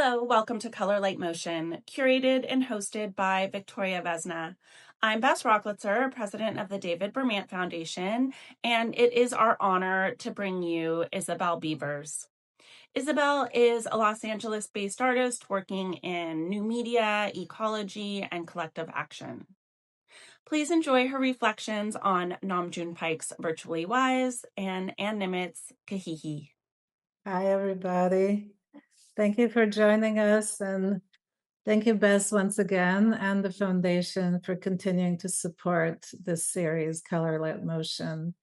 Hello, welcome to Color Light Motion, curated and hosted by Victoria Vesna. I'm Bess Rocklitzer, president of the David Bermant Foundation, and it is our honor to bring you Isabel Beavers. Isabel is a Los Angeles-based artist working in new media, ecology, and collective action. Please enjoy her reflections on Namjoon Paik's Virtually Wise and Ann Nimitz' Kihikihi. Hi, everybody. Thank you for joining us, and thank you, Bess, once again, and the Foundation for continuing to support this series, Color Light Motion.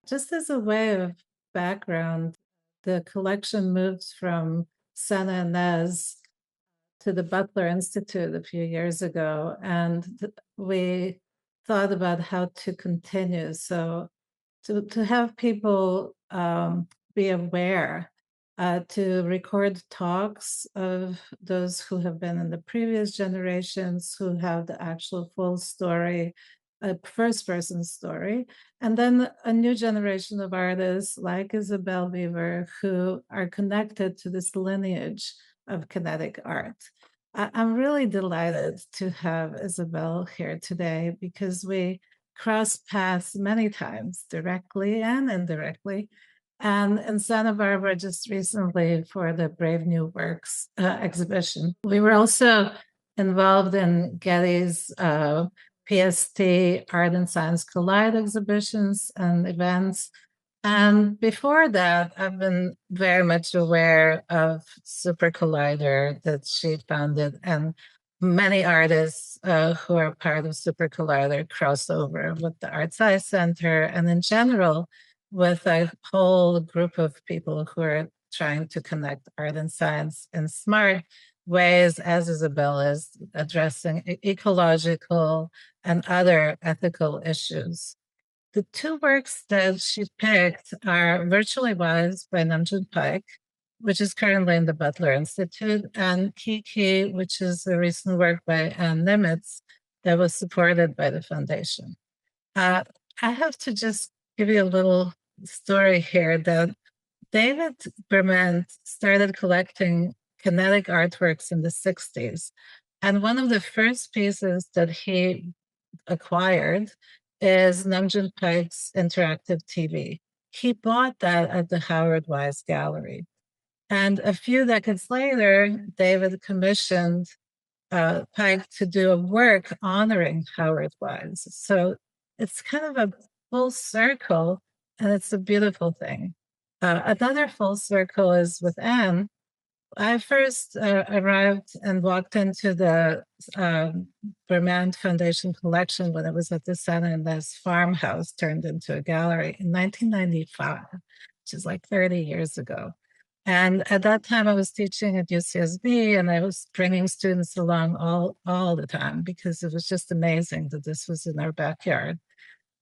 Just as a way of background, the collection moved from Sana Inez to the Butler Institute a few years ago, and we thought about how to continue. So to have people be aware, to record talks of those who have been in the previous generations, who have the actual full story, a first-person story, and then a new generation of artists like Isabel Beavers who are connected to this lineage of kinetic art. I'm really delighted to have Isabel here today because we crossed paths many times, directly and indirectly. And in Santa Barbara, just recently for the Brave New Works exhibition. We were also involved in Getty's PST Art and Science Collide exhibitions and events. And before that, I've been very much aware of Supercollider that she founded, and many artists who are part of Supercollider cross over with the Art Science Center, and in general, with a whole group of people who are trying to connect art and science in smart ways, as Isabel is addressing ecological and other ethical issues. The two works that she picked are Virtually Wise by Namjoon Paik, which is currently in the Butler Institute, and Kihikihi, which is a recent work by Ann Nimitz that was supported by the Foundation. I have to just give you a little story here that David Bermant started collecting kinetic artworks in the 60s. And one of the first pieces that he acquired is Namjoon Paik's interactive TV. He bought that at the Howard Wise Gallery. And a few decades later, David commissioned Paik to do a work honoring Howard Wise. So it's kind of a full circle, and it's a beautiful thing. Another full circle is with Anne. I first arrived and walked into the Bermant Foundation Collection when it was at the San Inez farmhouse turned into a gallery in 1995, which is like 30 years ago. And at that time, I was teaching at UCSB, and I was bringing students along all the time because it was just amazing that this was in our backyard.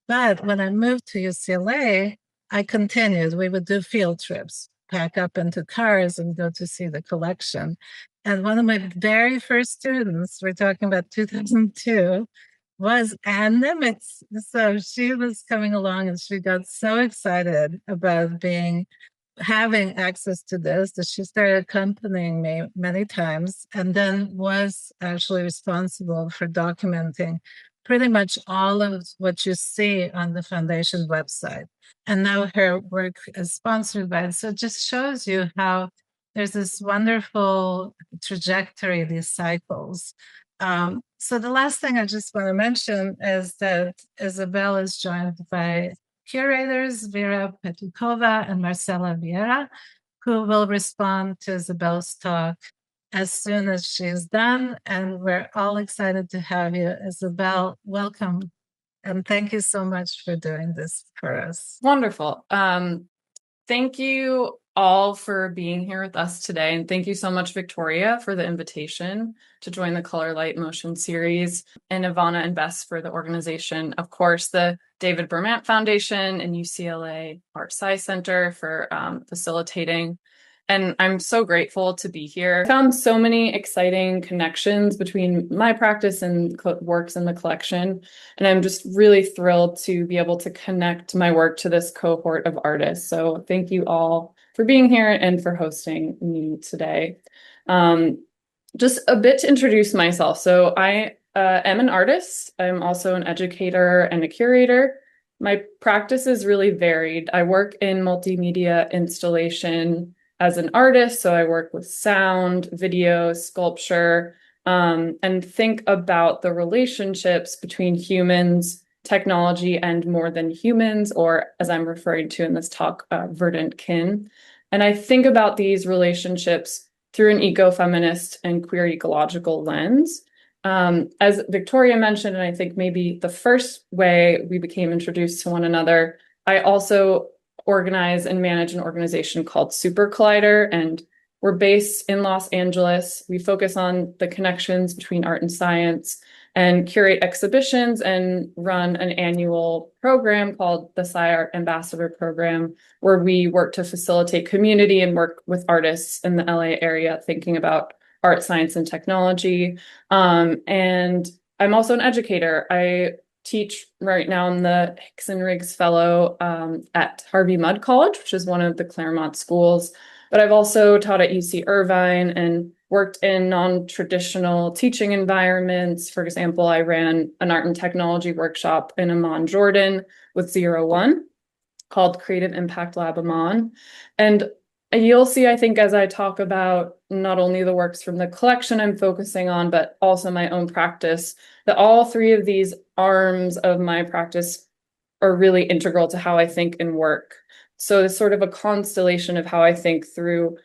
But when I moved to UCLA, I continued. We would do field trips, pack up into cars and go to see the collection. And one of my very first students, we're talking about 2002, was Ann Nimitz. So she was coming along and she got so excited about having access to this that she started accompanying me many times, and then was actually responsible for documenting pretty much all of what you see on the Foundation website. And now her work is sponsored by it. So it just shows you how there's this wonderful trajectory, these cycles. So the last thing I just want to mention is that Isabel is joined by curators Vera Petukova and Marcela Vieira, who will respond to Isabel's talk as soon as she's done. And we're all excited to have you. Isabel, welcome. And thank you so much for doing this for us. Wonderful. Thank you all for being here with us today. And thank you so much, Victoria, for the invitation to join the Color Light Motion series, and Ivana and Bess for the organization. Of course, the David Bermant Foundation and UCLA Art Science Center for facilitating. And I'm so grateful to be here. I found so many exciting connections between my practice and works in the collection. And I'm just really thrilled to be able to connect my work to this cohort of artists. So thank you all for being here and for hosting me today. Just a bit to introduce myself. So I am an artist. I'm also an educator and a curator. My practice is really varied. I work in multimedia installation as an artist. So I work with sound, video, sculpture, and think about the relationships between humans, technology, and more than humans, or as I'm referring to in this talk, verdant kin. And I think about these relationships through an eco-feminist and queer ecological lens. As Victoria mentioned, and I think maybe the first way we became introduced to one another, I also organize and manage an organization called Supercollider, and we're based in Los Angeles. We focus on the connections between art and science and curate exhibitions and run an annual program called the Sci Art Ambassador Program, where we work to facilitate community and work with artists in the LA area thinking about art, science, and technology. And I'm also an educator. I teach right now. I'm the Hixon-Riggs Fellow at Harvey Mudd College, which is one of the Claremont schools. But I've also taught at UC Irvine and worked in non-traditional teaching environments. For example, I ran an art and technology workshop in Amman, Jordan with 01 called Creative Impact Lab Amman. And you'll see, I think, as I talk about not only the works from the collection I'm focusing on, but also my own practice, that all three of these arms of my practice are really integral to how I think and work. So it's sort of a constellation of how I think through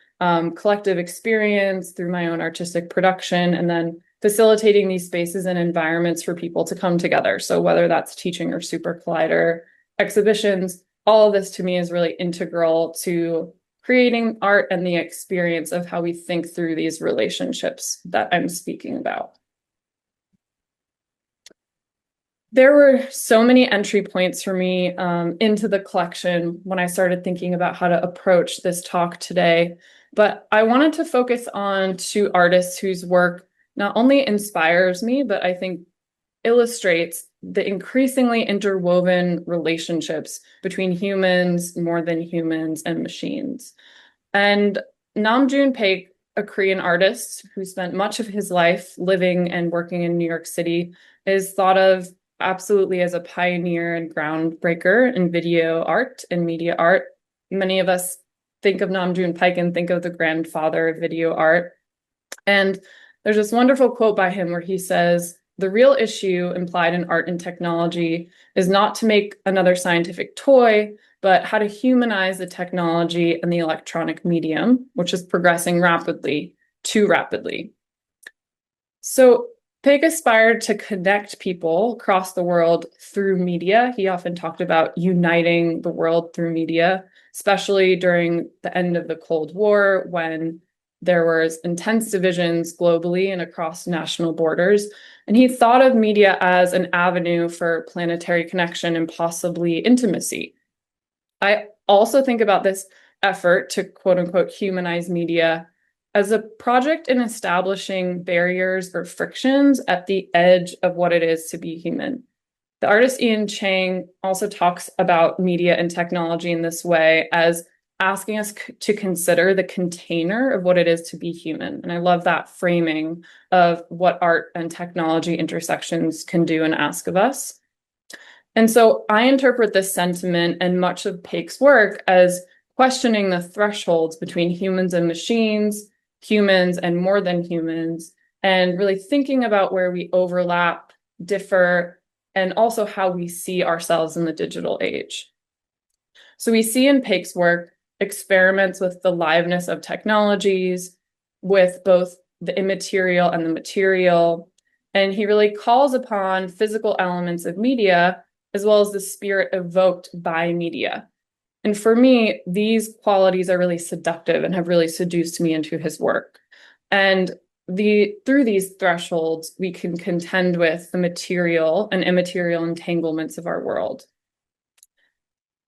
collective experience, through my own artistic production, and then facilitating these spaces and environments for people to come together. So whether that's teaching or Supercollider, exhibitions, all of this to me is really integral to creating art and the experience of how we think through these relationships that I'm speaking about. There were so many entry points for me into the collection when I started thinking about how to approach this talk today, but I wanted to focus on two artists whose work not only inspires me, but I think illustrates the increasingly interwoven relationships between humans, more than humans, and machines. And Namjoon Paik, a Korean artist who spent much of his life living and working in New York City, is thought of absolutely as a pioneer and groundbreaker in video art and media art. Many of us think of Namjoon Paik and think of the grandfather of video art. And there's this wonderful quote by him where he says, "The real issue implied in art and technology is not to make another scientific toy, but how to humanize the technology and the electronic medium, which is progressing rapidly, too rapidly." So Paik aspired to connect people across the world through media. He often talked about uniting the world through media, especially during the end of the Cold War, when there was intense divisions globally and across national borders. And he thought of media as an avenue for planetary connection and possibly intimacy. I also think about this effort to quote unquote humanize media as a project in establishing barriers or frictions at the edge of what it is to be human. The artist Ian Chang also talks about media and technology in this way as asking us to consider the container of what it is to be human. And I love that framing of what art and technology intersections can do and ask of us. And so I interpret this sentiment and much of Paik's work as questioning the thresholds between humans and machines, humans and more than humans, and really thinking about where we overlap, differ, and also how we see ourselves in the digital age. So we see in Paik's work experiments with the liveness of technologies, with both the immaterial and the material, and he really calls upon physical elements of media as well as the spirit evoked by media. And for me, these qualities are really seductive and have really seduced me into his work. And through these thresholds, we can contend with the material and immaterial entanglements of our world.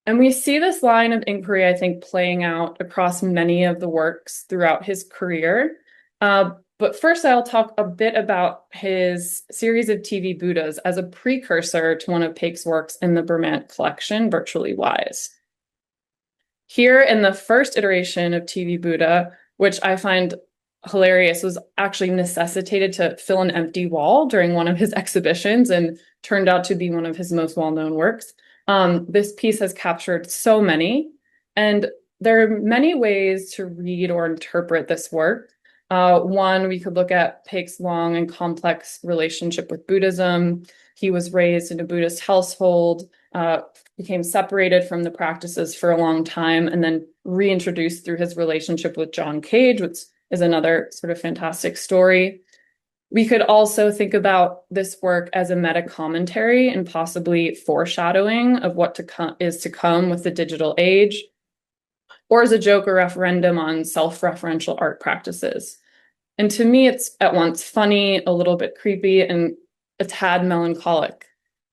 And we see this line of inquiry, I think, playing out across many of the works throughout his career. But first, I'll talk a bit about his series of TV Buddhas as a precursor to one of Paik's works in the Bermant collection, Virtually Wise. Here in the first iteration of TV Buddha, which I find hilarious, was actually necessitated to fill an empty wall during one of his exhibitions and turned out to be one of his most well-known works. This piece has captured so many, and there are many ways to read or interpret this work. One, we could look at Paik's long and complex relationship with Buddhism. He was raised in a Buddhist household, became separated from the practices for a long time, and then reintroduced through his relationship with John Cage, which is another sort of fantastic story. We could also think about this work as a meta commentary and possibly foreshadowing of what is to come with the digital age, or as a joke or referendum on self-referential art practices. And to me, it's at once funny, a little bit creepy, and a tad melancholic.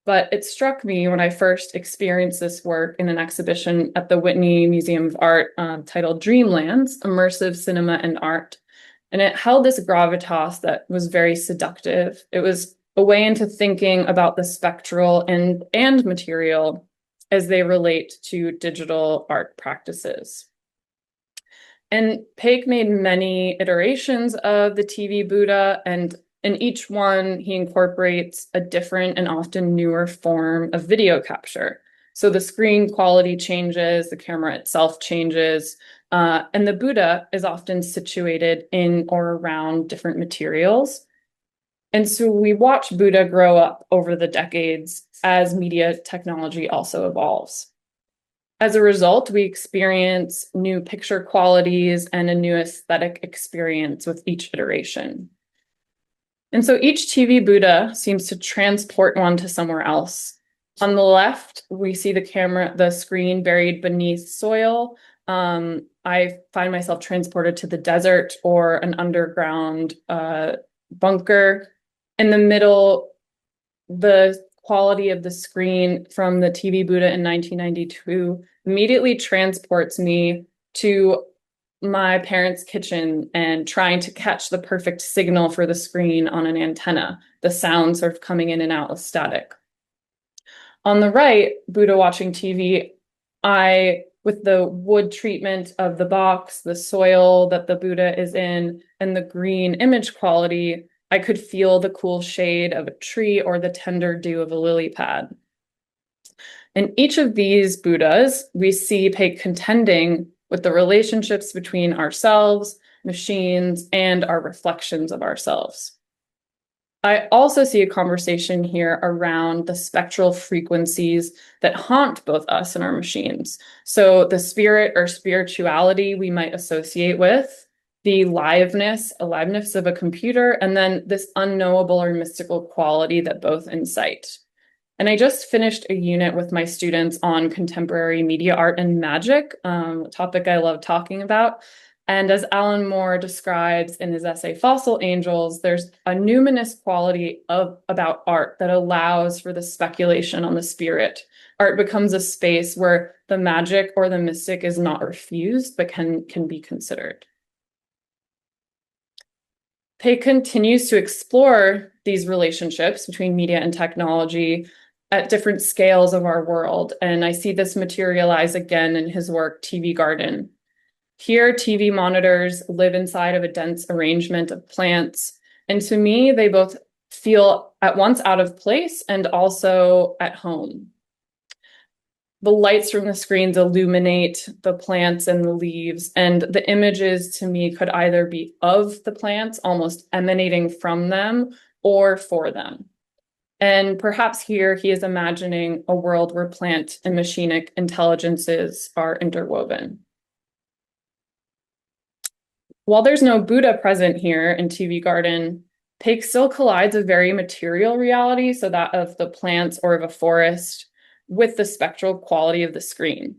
But it struck me when I first experienced this work in an exhibition at the Whitney Museum of Art titled Dreamlands, Immersive Cinema and Art. And it held this gravitas that was very seductive. It was a way into thinking about the spectral and material as they relate to digital art practices. And Paik made many iterations of the TV Buddha, and in each one, he incorporates a different and often newer form of video capture. So the screen quality changes, the camera itself changes, and the Buddha is often situated in or around different materials. And so we watch Buddha grow up over the decades as media technology also evolves. As a result, we experience new picture qualities and a new aesthetic experience with each iteration. And so each TV Buddha seems to transport one to somewhere else. On the left, we see the screen buried beneath soil. I find myself transported to the desert or an underground bunker. In the middle, the quality of the screen from the TV Buddha in 1992 immediately transports me to my parents' kitchen and trying to catch the perfect signal for the screen on an antenna, the sound sort of coming in and out of static. On the right, Buddha watching TV, with the wood treatment of the box, the soil that the Buddha is in, and the green image quality, I could feel the cool shade of a tree or the tender dew of a lily pad. In each of these Buddhas, we see Paik contending with the relationships between ourselves, machines, and our reflections of ourselves. I also see a conversation here around the spectral frequencies that haunt both us and our machines. So the spirit or spirituality we might associate with, the aliveness of a computer, and then this unknowable or mystical quality that both incite. And I just finished a unit with my students on contemporary media art and magic, a topic I love talking about. And as Alan Moore describes in his essay, Fossil Angels, there's a numinous quality about art that allows for the speculation on the spirit. Art becomes a space where the magic or the mystic is not refused, but can be considered. Paik continues to explore these relationships between media and technology at different scales of our world. And I see this materialize again in his work, TV Garden. Here, TV monitors live inside of a dense arrangement of plants. And to me, they both feel at once out of place and also at home. The lights from the screens illuminate the plants and the leaves, and the images to me could either be of the plants, almost emanating from them, or for them. And perhaps here he is imagining a world where plant and machinic intelligences are interwoven. While there's no Buddha present here in TV Garden, Paik still collides a very material reality, so that of the plants or of a forest, with the spectral quality of the screen.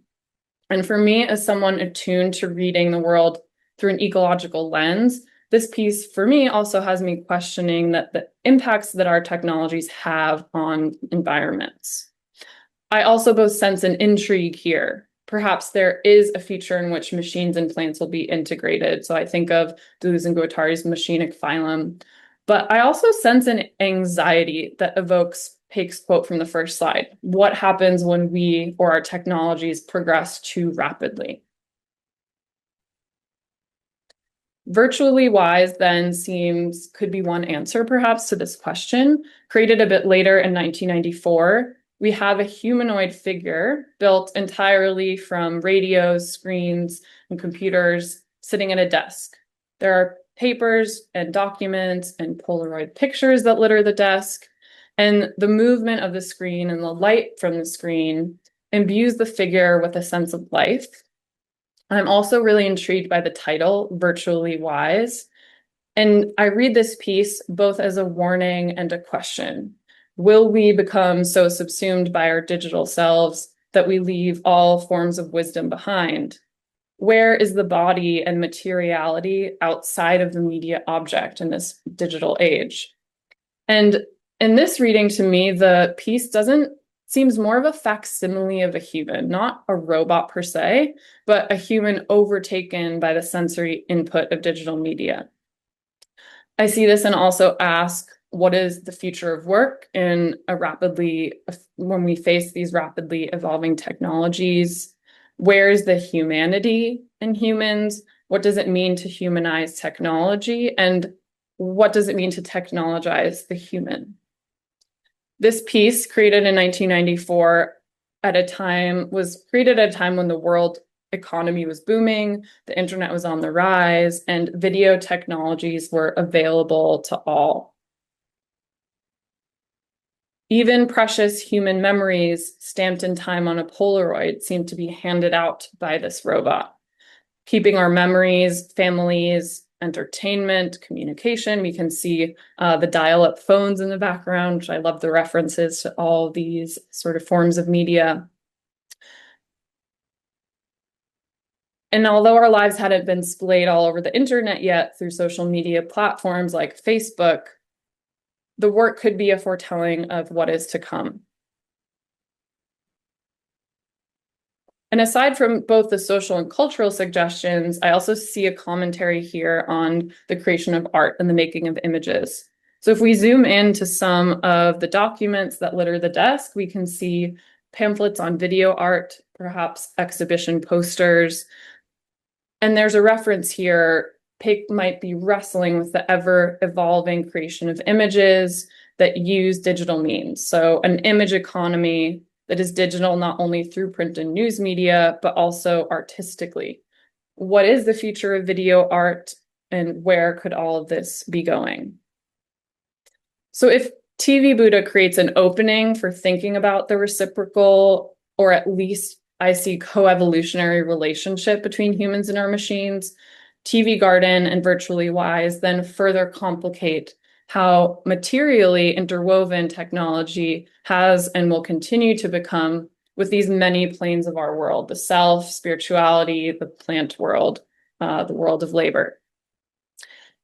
And for me, as someone attuned to reading the world through an ecological lens, this piece for me also has me questioning that the impacts that our technologies have on environments. I also both sense an intrigue here. Perhaps there is a future in which machines and plants will be integrated. So I think of Deleuze and Guattari's machinic phylum. But I also sense an anxiety that evokes Paik's quote from the first slide. What happens when we or our technologies progress too rapidly? Virtually wise then could be one answer perhaps to this question. Created a bit later in 1994, we have a humanoid figure built entirely from radios, screens, and computers sitting at a desk. There are papers and documents and Polaroid pictures that litter the desk, and the movement of the screen and the light from the screen imbues the figure with a sense of life. I'm also really intrigued by the title, Virtually Wise. And I read this piece both as a warning and a question. Will we become so subsumed by our digital selves that we leave all forms of wisdom behind? Where is the body and materiality outside of the media object in this digital age? And in this reading, to me, the piece seems more of a facsimile of a human, not a robot per se, but a human overtaken by the sensory input of digital media. I see this and also ask, what is the future of work when we face these rapidly evolving technologies? Where is the humanity in humans? What does it mean to humanize technology? And what does it mean to technologize the human? This piece, created in 1994, was created at a time when the world economy was booming, the internet was on the rise, and video technologies were available to all. Even precious human memories stamped in time on a Polaroid seem to be handed out by this robot, keeping our memories, families, entertainment, communication. We can see the dial-up phones in the background, which I love the references to all these sort of forms of media. And although our lives hadn't been splayed all over the internet yet through social media platforms like Facebook, the work could be a foretelling of what is to come. And aside from both the social and cultural suggestions, I also see a commentary here on the creation of art and the making of images. So if we zoom into some of the documents that litter the desk, we can see pamphlets on video art, perhaps exhibition posters. And there's a reference here, Paik might be wrestling with the ever-evolving creation of images that use digital means. So an image economy that is digital not only through print and news media, but also artistically. What is the future of video art, and where could all of this be going? So if TV Buddha creates an opening for thinking about the reciprocal, or at least I see co-evolutionary relationship between humans and our machines, TV Garden and Virtually Wise then further complicate how materially interwoven technology has and will continue to become with these many planes of our world, the self, spirituality, the plant world, the world of labor.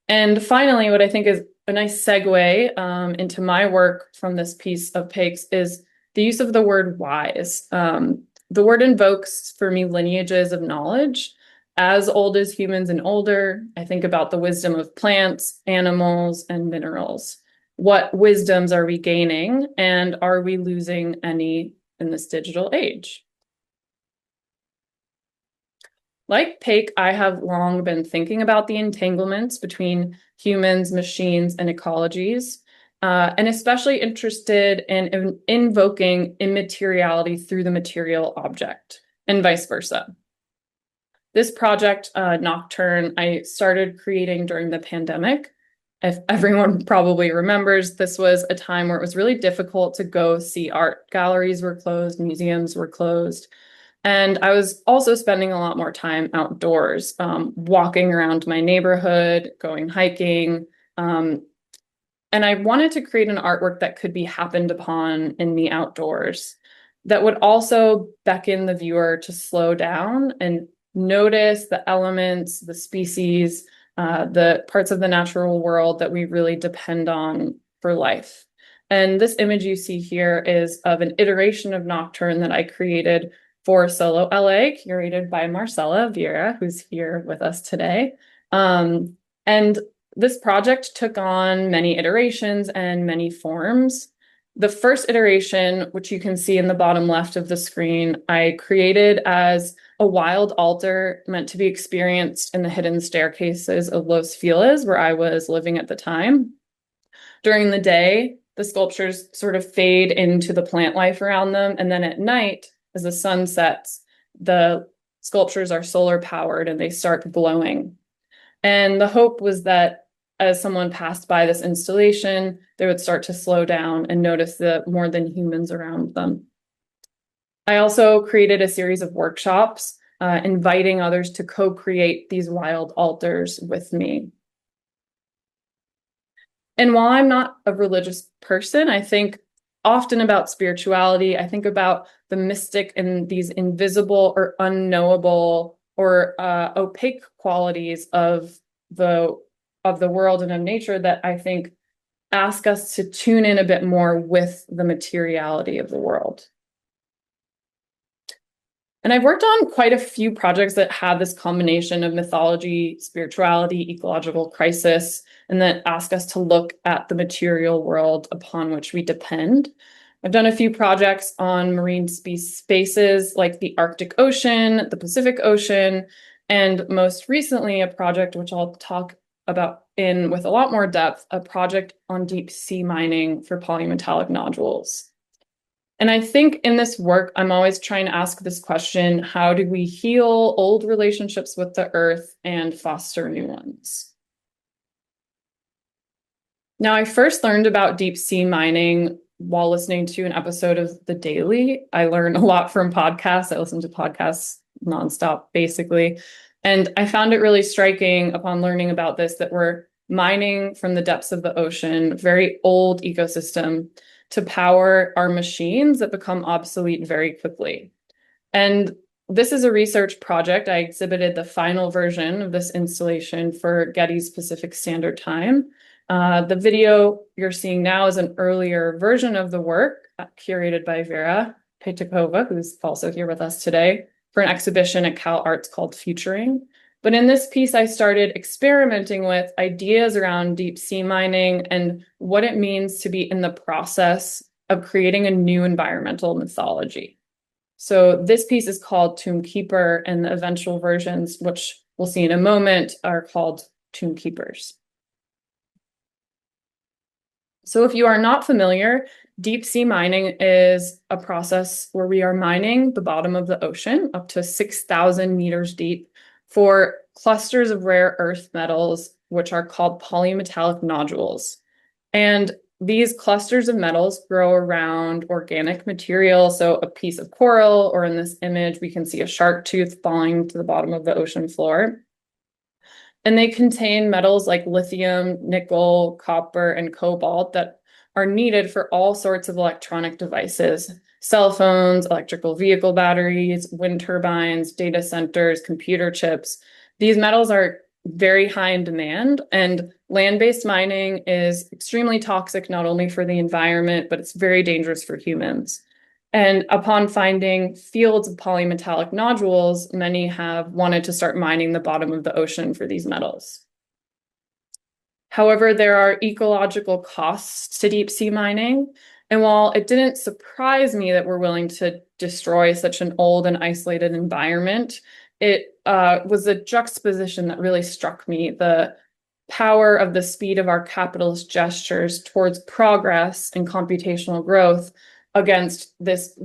And finally, what I think is a nice segue into my work from this piece of Paik's is the use of the word wise. The word invokes for me lineages of knowledge, as old as humans and older. I think about the wisdom of plants, animals, and minerals. What wisdoms are we gaining, and are we losing any in this digital age? Like Paik, I have long been thinking about the entanglements between humans, machines, and ecologies, and especially interested in invoking immateriality through the material object, and vice versa. This project, Nocturne, I started creating during the pandemic. If everyone probably remembers, this was a time where it was really difficult to go see art. Galleries were closed, museums were closed. And I was also spending a lot more time outdoors, walking around my neighborhood, going hiking. And I wanted to create an artwork that could be happened upon in the outdoors, that would also beckon the viewer to slow down and notice the elements, the species, the parts of the natural world that we really depend on for life. And this image you see here is of an iteration of Nocturne that I created for Solo LA, curated by Marcela Vieira, who's here with us today. And this project took on many iterations and many forms. The first iteration, which you can see in the bottom left of the screen, I created as a wild altar meant to be experienced in the hidden staircases of Los Feliz, where I was living at the time. During the day, the sculptures sort of fade into the plant life around them. And then at night, as the sun sets, the sculptures are solar powered and they start glowing. And the hope was that as someone passed by this installation, they would start to slow down and notice the more than humans around them. I also created a series of workshops, inviting others to co-create these wild altars with me. And while I'm not a religious person, I think often about spirituality. I think about the mystic and these invisible or unknowable or opaque qualities of the world and of nature that I think ask us to tune in a bit more with the materiality of the world. And I've worked on quite a few projects that have this combination of mythology, spirituality, ecological crisis, and that ask us to look at the material world upon which we depend. I've done a few projects on marine spaces like the Arctic Ocean, the Pacific Ocean, and most recently a project which I'll talk about with a lot more depth, a project on deep sea mining for polymetallic nodules. And I think in this work, I'm always trying to ask this question: how do we heal old relationships with the earth and foster new ones? Now, I first learned about deep sea mining while listening to an episode of The Daily. I learn a lot from podcasts. I listen to podcasts nonstop, basically. And I found it really striking upon learning about this that we're mining from the depths of the ocean, very old ecosystem, to power our machines that become obsolete very quickly. And this is a research project. I exhibited the final version of this installation for Getty's Pacific Standard Time. The video you're seeing now is an earlier version of the work curated by Vera Petikova, who's also here with us today, for an exhibition at Cal Arts called Futuring. But in this piece, I started experimenting with ideas around deep sea mining and what it means to be in the process of creating a new environmental mythology. So this piece is called Tomb Keeper, and the eventual versions, which we'll see in a moment, are called Tomb Keepers. So if you are not familiar, deep sea mining is a process where we are mining the bottom of the ocean up to 6,000 meters deep for clusters of rare earth metals, which are called polymetallic nodules. And these clusters of metals grow around organic material, so a piece of coral, or in this image, we can see a shark tooth falling to the bottom of the ocean floor. And they contain metals like lithium, nickel, copper, and cobalt that are needed for all sorts of electronic devices: cell phones, electrical vehicle batteries, wind turbines, data centers, computer chips. These metals are very high in demand, and land-based mining is extremely toxic, not only for the environment, but it's very dangerous for humans. And upon finding fields of polymetallic nodules, many have wanted to start mining the bottom of the ocean for these metals. However, there are ecological costs to deep sea mining. And while it didn't surprise me that we're willing to destroy such an old and isolated environment, it was a juxtaposition that really struck me: the power of the speed of our capitalist gestures towards progress and computational growth against this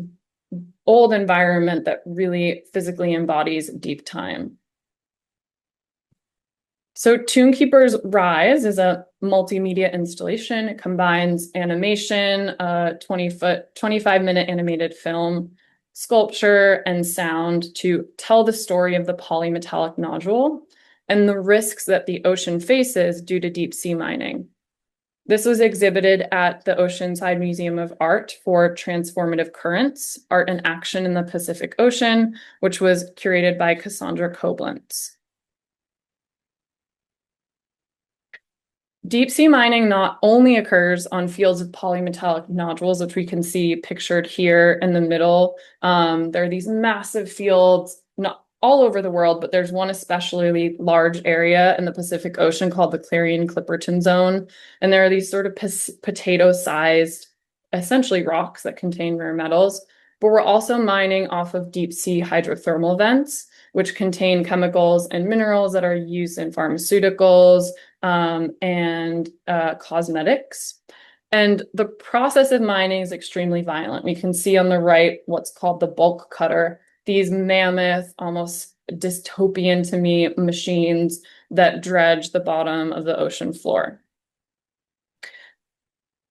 old environment that really physically embodies deep time. So Tomb Keeper's Rise is a multimedia installation. It combines animation, 25-minute animated film, sculpture, and sound to tell the story of the polymetallic nodule and the risks that the ocean faces due to deep sea mining. This was exhibited at the Oceanside Museum of Art for Transformative Currents, Art and Action in the Pacific Ocean, which was curated by Cassandra Koblenz. Deep sea mining not only occurs on fields of polymetallic nodules, which we can see pictured here in the middle. There are these massive fields, not all over the world, but there's one especially large area in the Pacific Ocean called the Clarion-Clipperton Zone. And there are these sort of potato-sized essentially rocks that contain rare metals, but we're also mining off of deep sea hydrothermal vents, which contain chemicals and minerals that are used in pharmaceuticals and cosmetics. And the process of mining is extremely violent. We can see on the right what's called the bulk cutter, these mammoth, almost dystopian to me machines that dredge the bottom of the ocean floor.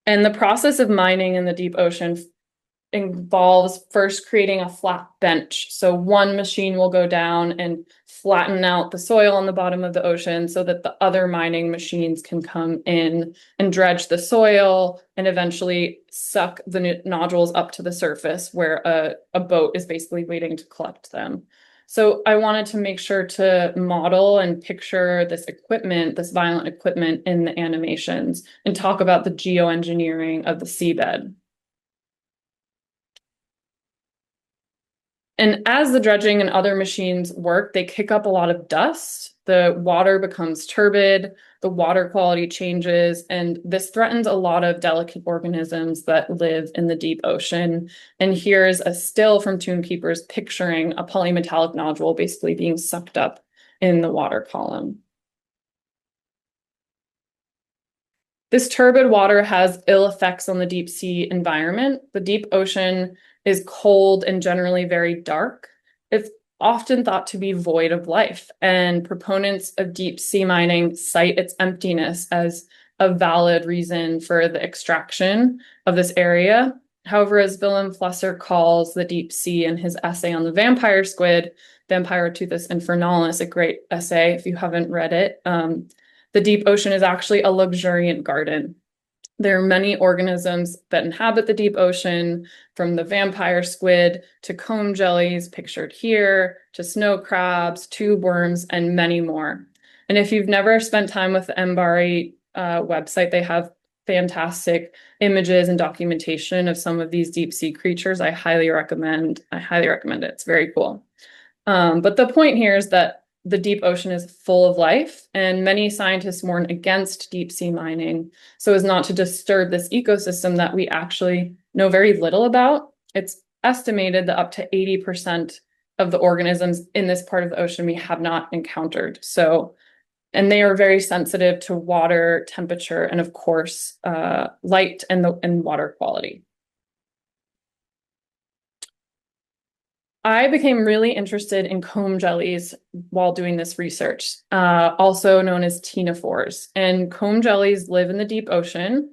And the process of mining in the deep ocean involves first creating a flat bench. So one machine will go down and flatten out the soil on the bottom of the ocean so that the other mining machines can come in and dredge the soil and eventually suck the nodules up to the surface where a boat is basically waiting to collect them. So I wanted to make sure to model and picture this equipment, this violent equipment in the animations, and talk about the geoengineering of the seabed. And as the dredging and other machines work, they kick up a lot of dust. The water becomes turbid, the water quality changes, and this threatens a lot of delicate organisms that live in the deep ocean. And here's a still from Tomb Keepers picturing a polymetallic nodule basically being sucked up in the water column. This turbid water has ill effects on the deep sea environment. The deep ocean is cold and generally very dark. It's often thought to be void of life, and proponents of deep sea mining cite its emptiness as a valid reason for the extraction of this area. However, as Willem Flusser calls the deep sea in his essay on the vampire squid, Vampiroteuthis infernalis, a great essay if you haven't read it, the deep ocean is actually a luxuriant garden. There are many organisms that inhabit the deep ocean, from the vampire squid to comb jellies pictured here, to snow crabs, tube worms, and many more. And if you've never spent time with the Embodied website, they have fantastic images and documentation of some of these deep sea creatures. I highly recommend it. It's very cool. But the point here is that the deep ocean is full of life, and many scientists warn against deep sea mining so as not to disturb this ecosystem that we actually know very little about. It's estimated that up to 80% of the organisms in this part of the ocean we have not encountered. And they are very sensitive to water temperature and, of course, light and water quality. I became really interested in comb jellies while doing this research, also known as ctenophores. And comb jellies live in the deep ocean,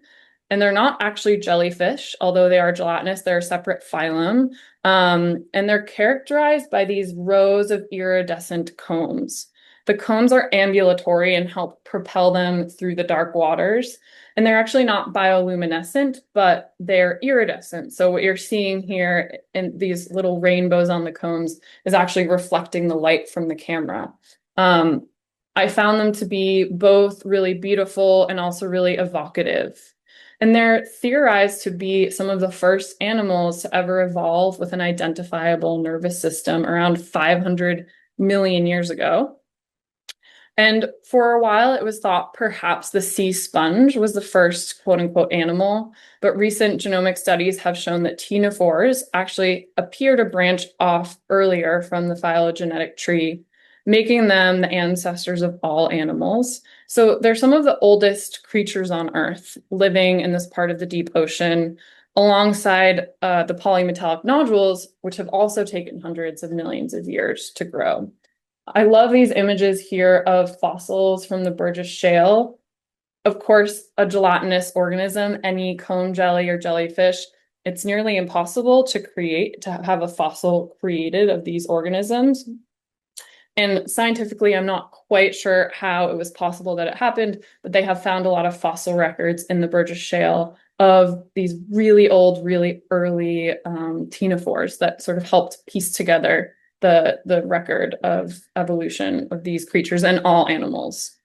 and they're not actually jellyfish, although they are gelatinous. They're a separate phylum, and they're characterized by these rows of iridescent combs. The combs are ambulatory and help propel them through the dark waters. And they're actually not bioluminescent, but they're iridescent. So what you're seeing here in these little rainbows on the combs is actually reflecting the light from the camera. I found them to be both really beautiful and also really evocative. And they're theorized to be some of the first animals to ever evolve with an identifiable nervous system around 500 million years ago. And for a while, it was thought perhaps the sea sponge was the first quote unquote animal, but recent genomic studies have shown that ctenophores actually appear to branch off earlier from the phylogenetic tree, making them the ancestors of all animals. So they're some of the oldest creatures on Earth living in this part of the deep ocean, alongside the polymetallic nodules, which have also taken hundreds of millions of years to grow. I love these images here of fossils from the Burgess Shale. Of course, a gelatinous organism, any comb jelly or jellyfish, it's nearly impossible to have a fossil created of these organisms. And scientifically, I'm not quite sure how it was possible that it happened, but they have found a lot of fossil records in the Burgess Shale of these really old, really early ctenophores that sort of helped piece together the record of evolution of these creatures and all animals.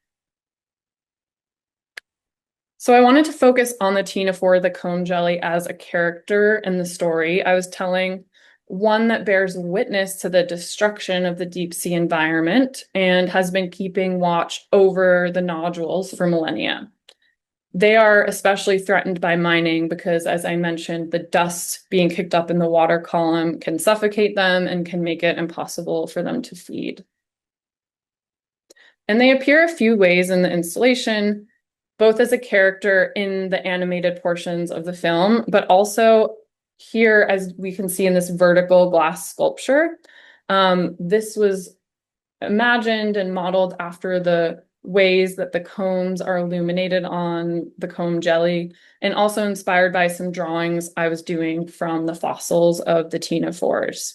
So I wanted to focus on the ctenophore, the comb jelly, as a character in the story I was telling, one that bears witness to the destruction of the deep sea environment and has been keeping watch over the nodules for millennia. They are especially threatened by mining because, as I mentioned, the dust being kicked up in the water column can suffocate them and can make it impossible for them to feed. And they appear a few ways in the installation, both as a character in the animated portions of the film, but also here, as we can see in this vertical glass sculpture. This was imagined and modeled after the ways that the combs are illuminated on the comb jelly, and also inspired by some drawings I was doing from the fossils of the ctenophores.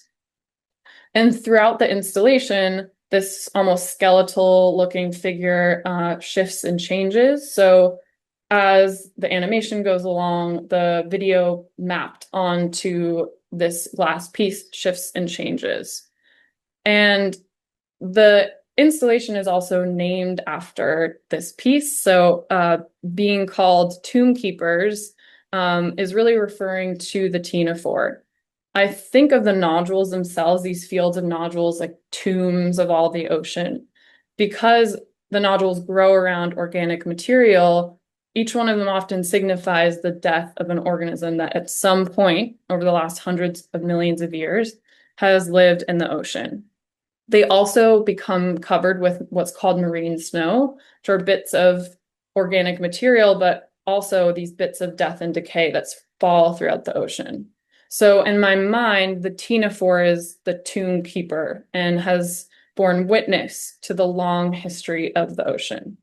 And throughout the installation, this almost skeletal looking figure shifts and changes. So as the animation goes along, the video mapped onto this glass piece shifts and changes. And the installation is also named after this piece. So being called Tomb Keepers is really referring to the ctenophore. I think of the nodules themselves, these fields of nodules, like tombs of all the ocean. Because the nodules grow around organic material, each one of them often signifies the death of an organism that at some point over the last hundreds of millions of years has lived in the ocean. They also become covered with what's called marine snow, which are bits of organic material, but also these bits of death and decay that fall throughout the ocean. So in my mind, the ctenophore is the tomb keeper and has borne witness to the long history of the ocean.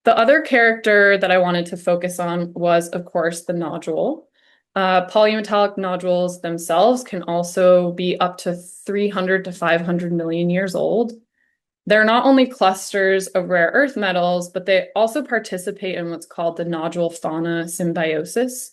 The other character that I wanted to focus on was, of course, the nodule. Polymetallic nodules themselves can also be up to 300 to 500 million years old. They're not only clusters of rare earth metals, but they also participate in what's called the nodule fauna symbiosis.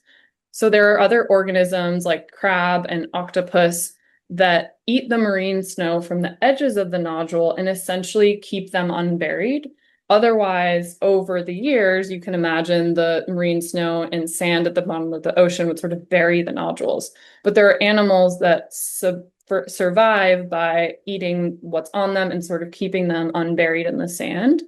So there are other organisms like crab and octopus that eat the marine snow from the edges of the nodule and essentially keep them unburied. Otherwise, over the years, you can imagine the marine snow and sand at the bottom of the ocean would sort of bury the nodules. But there are animals that survive by eating what's on them and sort of keeping them unburied in the sand.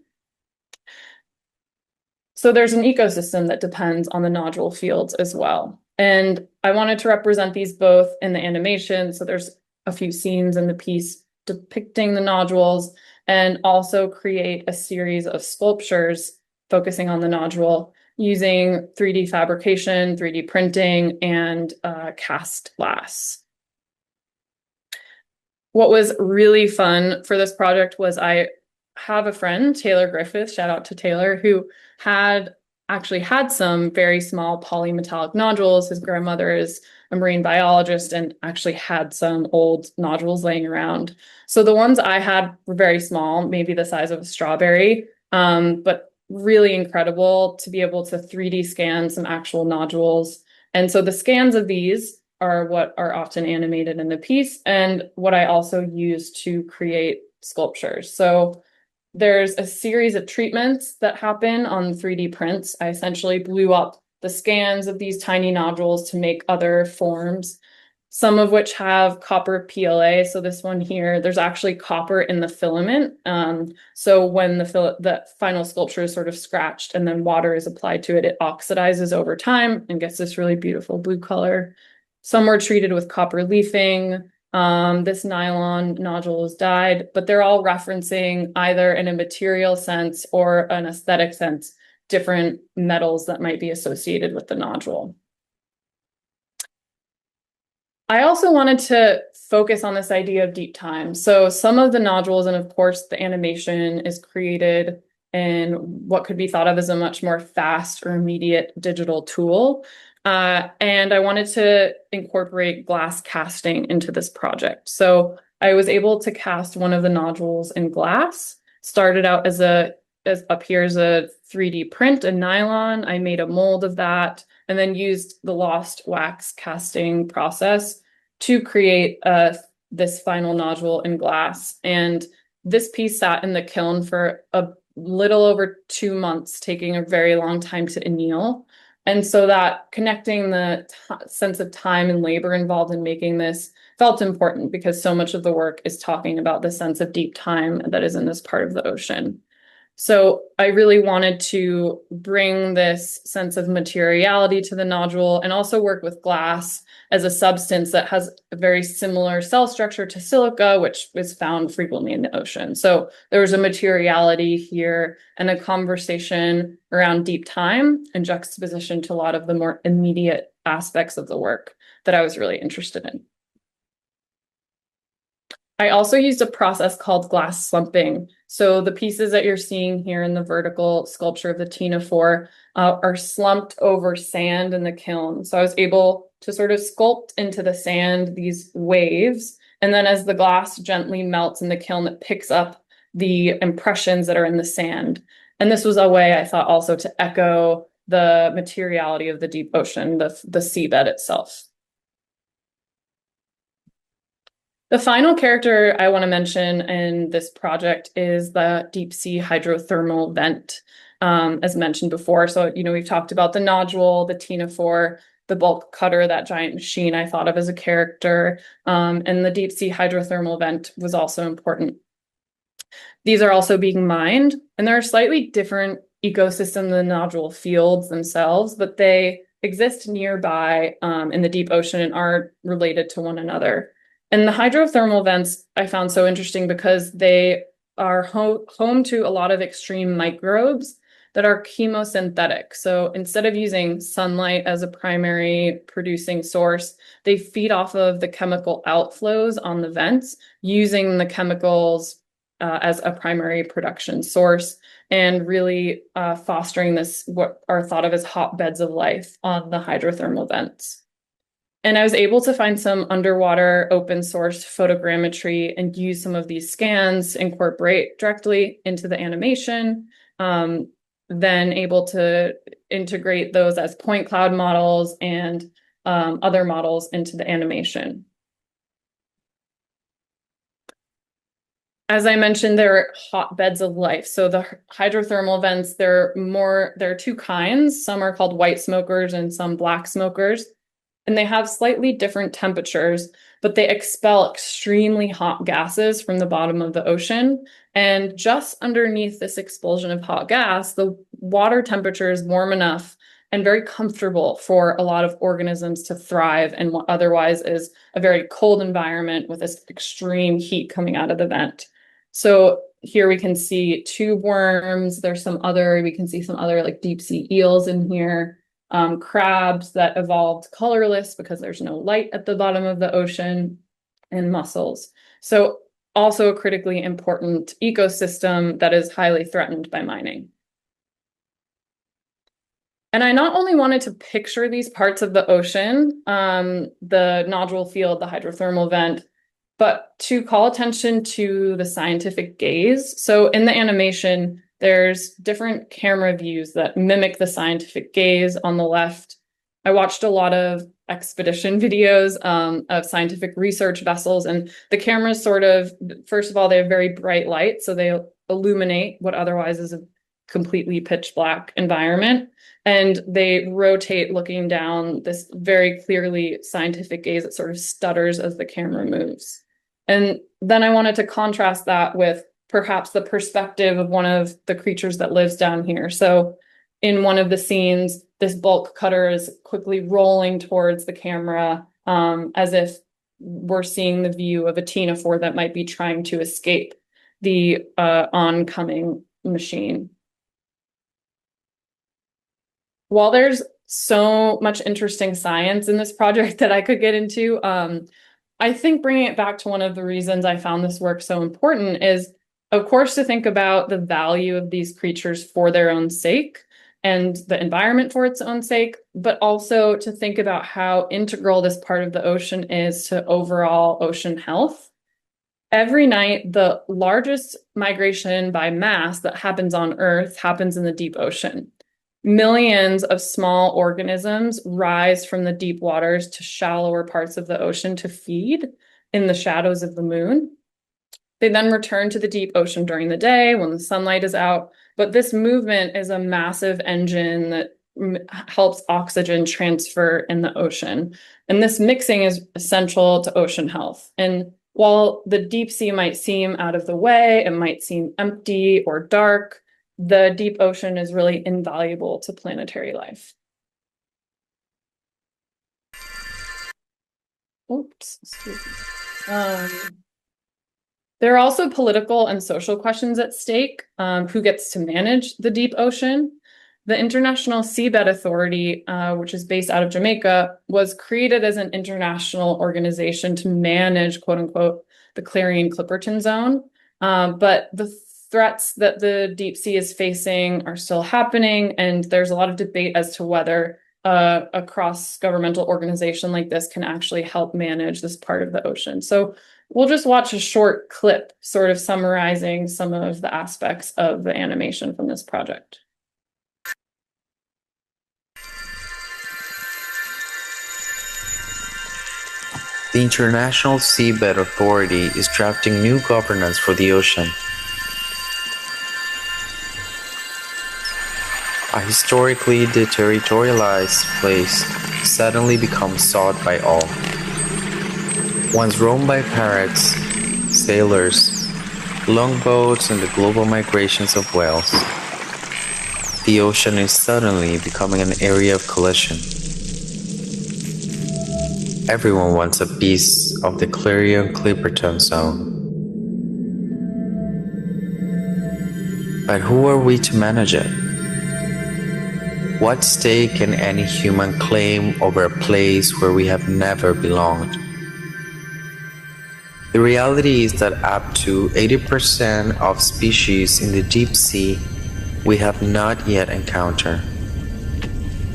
So there's an ecosystem that depends on the nodule fields as well. And I wanted to represent these both in the animation. So there's a few scenes in the piece depicting the nodules, and also create a series of sculptures focusing on the nodule using 3D fabrication, 3D printing, and cast glass. What was really fun for this project was I have a friend, Taylor Griffith, shout out to Taylor, who actually had some very small polymetallic nodules. His grandmother is a marine biologist and actually had some old nodules laying around. So the ones I had were very small, maybe the size of a strawberry, but really incredible to be able to 3D scan some actual nodules. And so the scans of these are what are often animated in the piece and what I also use to create sculptures. So there's a series of treatments that happen on 3D prints. I essentially blew up the scans of these tiny nodules to make other forms, some of which have copper PLA. So this one here, there's actually copper in the filament. So when the final sculpture is sort of scratched and then water is applied to it, it oxidizes over time and gets this really beautiful blue color. Some were treated with copper leafing. This nylon nodule is dyed, but they're all referencing either in a material sense or an aesthetic sense, different metals that might be associated with the nodule. I also wanted to focus on this idea of deep time. So some of the nodules, and of course the animation is created in what could be thought of as a much more fast or immediate digital tool. And I wanted to incorporate glass casting into this project. So I was able to cast one of the nodules in glass, started out as up here as a 3D print in nylon. I made a mold of that and then used the lost wax casting process to create this final nodule in glass. And this piece sat in the kiln for a little over 2 months, taking a very long time to anneal. And so that connecting the sense of time and labor involved in making this felt important because so much of the work is talking about the sense of deep time that is in this part of the ocean. So I really wanted to bring this sense of materiality to the nodule and also work with glass as a substance that has a very similar cell structure to silica, which is found frequently in the ocean. So there was a materiality here and a conversation around deep time and juxtaposition to a lot of the more immediate aspects of the work that I was really interested in. I also used a process called glass slumping. So the pieces that you're seeing here in the vertical sculpture of the ctenophore are slumped over sand in the kiln. So I was able to sort of sculpt into the sand these waves. And then as the glass gently melts in the kiln, it picks up the impressions that are in the sand. And this was a way I thought also to echo the materiality of the deep ocean, the seabed itself. The final character I want to mention in this project is the deep sea hydrothermal vent, as mentioned before. So, we've talked about the nodule, the ctenophore, the bulk cutter, that giant machine I thought of as a character, and the deep sea hydrothermal vent was also important. These are also being mined, and there are slightly different ecosystems than the nodule fields themselves, but they exist nearby in the deep ocean and are related to one another. And the hydrothermal vents I found so interesting because they are home to a lot of extreme microbes that are chemosynthetic. So instead of using sunlight as a primary producing source, they feed off of the chemical outflows on the vents, using the chemicals as a primary production source, and really fostering this, what are thought of as hotbeds of life on the hydrothermal vents. And I was able to find some underwater open source photogrammetry and use some of these scans to incorporate directly into the animation, then able to integrate those as point cloud models and other models into the animation. As I mentioned, they're hotbeds of life. So the hydrothermal vents, there are two kinds. Some are called white smokers and some black smokers. And they have slightly different temperatures, but they expel extremely hot gases from the bottom of the ocean. And just underneath this expulsion of hot gas, the water temperature is warm enough and very comfortable for a lot of organisms to thrive in what otherwise is a very cold environment with this extreme heat coming out of the vent. So here we can see tube worms. We can see some other like deep sea eels in here. Crabs that evolved colorless because there's no light at the bottom of the ocean, and mussels. So also a critically important ecosystem that is highly threatened by mining. And I not only wanted to picture these parts of the ocean, the nodule field, the hydrothermal vent, but to call attention to the scientific gaze. So in the animation, there's different camera views that mimic the scientific gaze on the left. I watched a lot of expedition videos of scientific research vessels, and the cameras first of all, they have very bright light, so they illuminate what otherwise is a completely pitch black environment. And they rotate looking down this very clearly scientific gaze that sort of stutters as the camera moves. And then I wanted to contrast that with perhaps the perspective of one of the creatures that lives down here. So in one of the scenes, this bulk cutter is quickly rolling towards the camera as if we're seeing the view of a ctenophore that might be trying to escape the oncoming machine. While there's so much interesting science in this project that I could get into, I think bringing it back to one of the reasons I found this work so important is, of course, to think about the value of these creatures for their own sake and the environment for its own sake, but also to think about how integral this part of the ocean is to overall ocean health. Every night, the largest migration by mass that happens on Earth happens in the deep ocean. Millions of small organisms rise from the deep waters to shallower parts of the ocean to feed in the shadows of the moon. They then return to the deep ocean during the day when the sunlight is out. But this movement is a massive engine that helps oxygen transfer in the ocean. And this mixing is essential to ocean health. And while the deep sea might seem out of the way, it might seem empty or dark, the deep ocean is really invaluable to planetary life. Oops, excuse me. There are also political and social questions at stake. Who gets to manage the deep ocean? The International Seabed Authority, which is based out of Jamaica, was created as an international organization to manage, quote unquote, the Clarion-Clipperton Zone. But the threats that the deep sea is facing are still happening, and there's a lot of debate as to whether a cross-governmental organization like this can actually help manage this part of the ocean. So we'll just watch a short clip sort of summarizing some of the aspects of the animation from this project. The International Seabed Authority is drafting new governance for the ocean. A historically deterritorialized place suddenly becomes sought by all. Once roamed by pirates, sailors, longboats, and the global migrations of whales, the ocean is suddenly becoming an area of collision. Everyone wants a piece of the Clarion-Clipperton Zone. But who are we to manage it? What stake can any human claim over a place where we have never belonged? The reality is that up to 80% of species in the deep sea we have not yet encountered.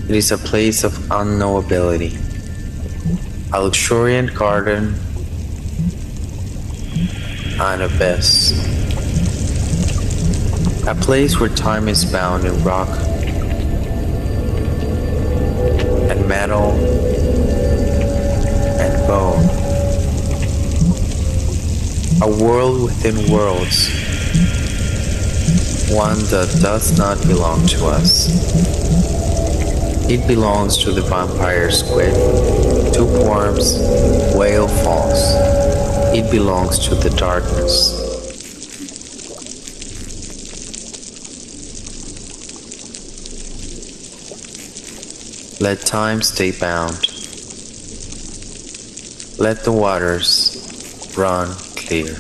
It is a place of unknowability, a luxuriant garden, an abyss. A place where time is bound in rock and metal and bone. A world within worlds, one that does not belong to us. It belongs to the vampire squid, tube worms, whale falls. It belongs to the darkness. Let time stay bound. Let the waters run clear.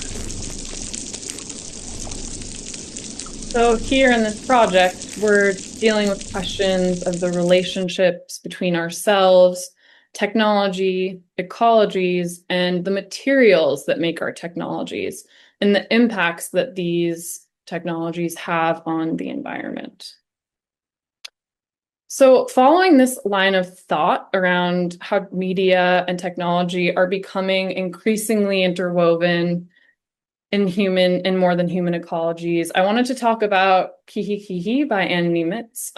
So here in this project, we're dealing with questions of the relationships between ourselves, technology, ecologies, and the materials that make our technologies, and the impacts that these technologies have on the environment. So following this line of thought around how media and technology are becoming increasingly interwoven in more than human ecologies, I wanted to talk about Kihikihi by Niemitz.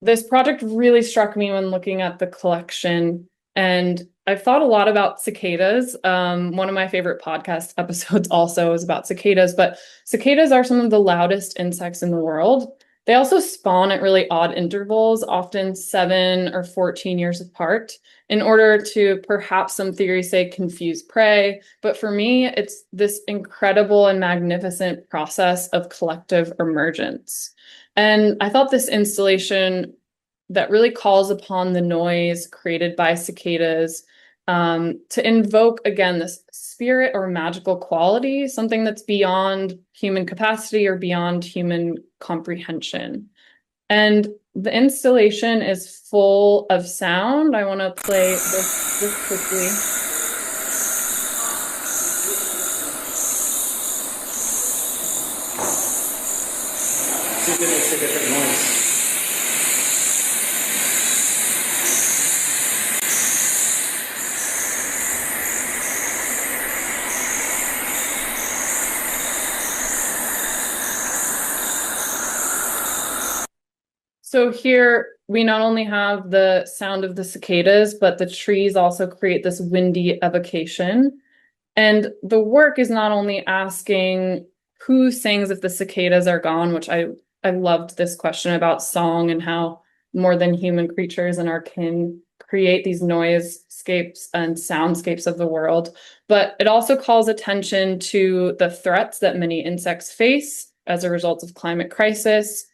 This project really struck me when looking at the collection, and I've thought a lot about cicadas. One of my favorite podcast episodes also is about cicadas, but cicadas are some of the loudest insects in the world. They also spawn at really odd intervals, often 7 or 14 years apart, in order to, perhaps some theories say, confuse prey. But for me, it's this incredible and magnificent process of collective emergence. And I thought this installation that really calls upon the noise created by cicadas to invoke, again, this spirit or magical quality, something that's beyond human capacity or beyond human comprehension. And the installation is full of sound. I want to play this quickly. See if it makes a different noise. So here we not only have the sound of the cicadas, but the trees also create this windy evocation. And the work is not only asking who sings if the cicadas are gone, which I loved this question about song and how more than human creatures and our kin create these noiseescapes and soundscapes of the world. But it also calls attention to the threats that many insects face as a result of climate crisis.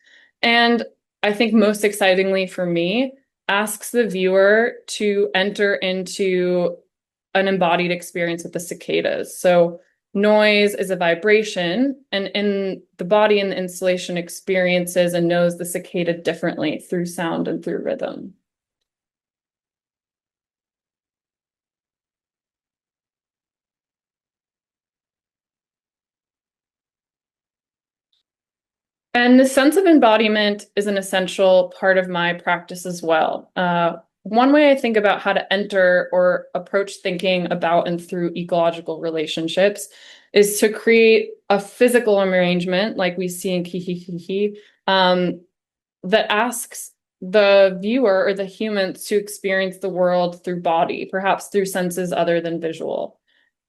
And I think most excitingly for me, asks the viewer to enter into an embodied experience with the cicadas. So noise is a vibration, and in the body in the installation experiences and knows the cicada differently through sound and through rhythm. And the sense of embodiment is an essential part of my practice as well. One way I think about how to enter or approach thinking about and through ecological relationships is to create a physical arrangement like we see in Kihikihi that asks the viewer or the humans to experience the world through body, perhaps through senses other than visual.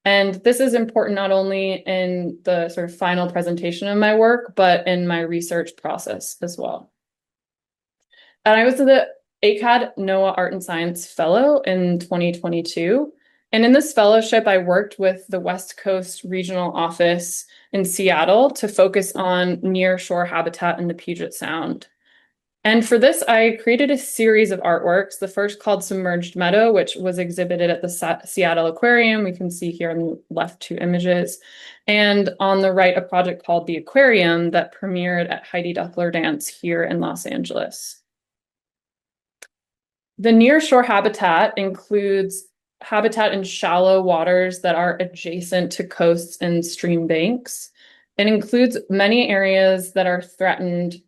And this is important not only in the sort of final presentation of my work, but in my research process as well. And I was the ACAD NOAA Art and Science Fellow in 2022. And in this fellowship, I worked with the West Coast Regional Office in Seattle to focus on nearshore habitat in the Puget Sound. And for this, I created a series of artworks, the first called Submerged Meadow, which was exhibited at the Seattle Aquarium. We can see here on the left 2 images. And on the right, a project called The Aquarium that premiered at Heidi Duckler Dance here in Los Angeles. The nearshore habitat includes habitat in shallow waters that are adjacent to coasts and stream banks. It includes many areas that are threatened.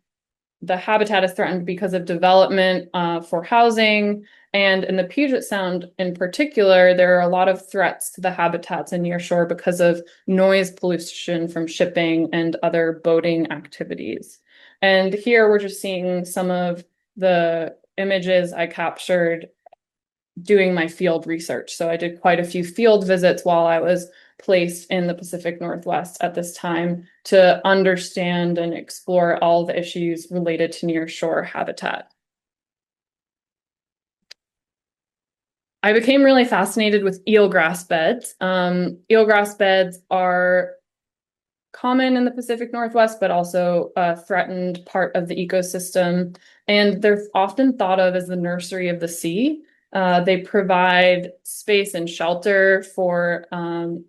The habitat is threatened because of development for housing. And in the Puget Sound in particular, there are a lot of threats to the habitats in nearshore because of noise pollution from shipping and other boating activities. And here we're just seeing some of the images I captured doing my field research. So I did quite a few field visits while I was placed in the Pacific Northwest at this time to understand and explore all the issues related to nearshore habitat. I became really fascinated with eelgrass beds. Eelgrass beds are common in the Pacific Northwest, but also a threatened part of the ecosystem. And they're often thought of as the nursery of the sea. They provide space and shelter for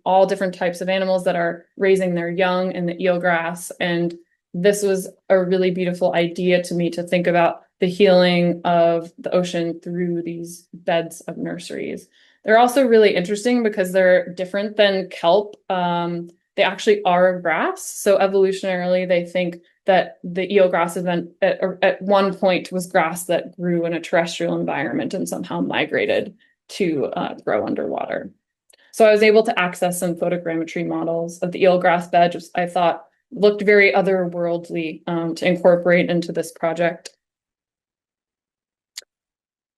all different types of animals that are raising their young in the eelgrass. And this was a really beautiful idea to me to think about the healing of the ocean through these beds of nurseries. They're also really interesting because they're different than kelp. They actually are grass. So evolutionarily, they think that the eelgrass event at one point was grass that grew in a terrestrial environment and somehow migrated to grow underwater. So I was able to access some photogrammetry models of the eelgrass bed, which I thought looked very otherworldly to incorporate into this project.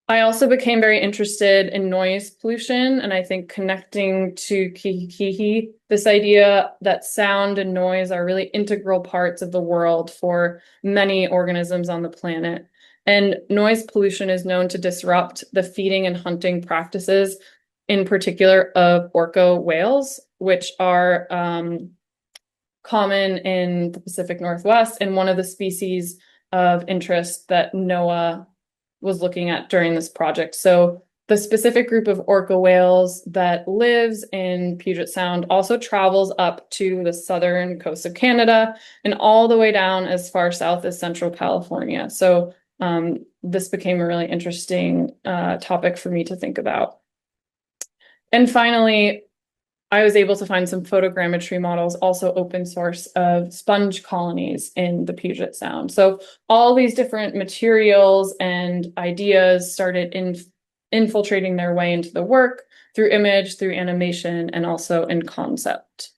I also became very interested in noise pollution, and I think connecting to Kihikihi, this idea that sound and noise are really integral parts of the world for many organisms on the planet. And noise pollution is known to disrupt the feeding and hunting practices, in particular of orca whales, which are common in the Pacific Northwest and one of the species of interest that NOAA was looking at during this project. So the specific group of orca whales that lives in Puget Sound also travels up to the southern coast of Canada and all the way down as far south as Central California. So this became a really interesting topic for me to think about. And finally, I was able to find some photogrammetry models, also open source, of sponge colonies in the Puget Sound. So all these different materials and ideas started infiltrating their way into the work through image, through animation, and also in concept.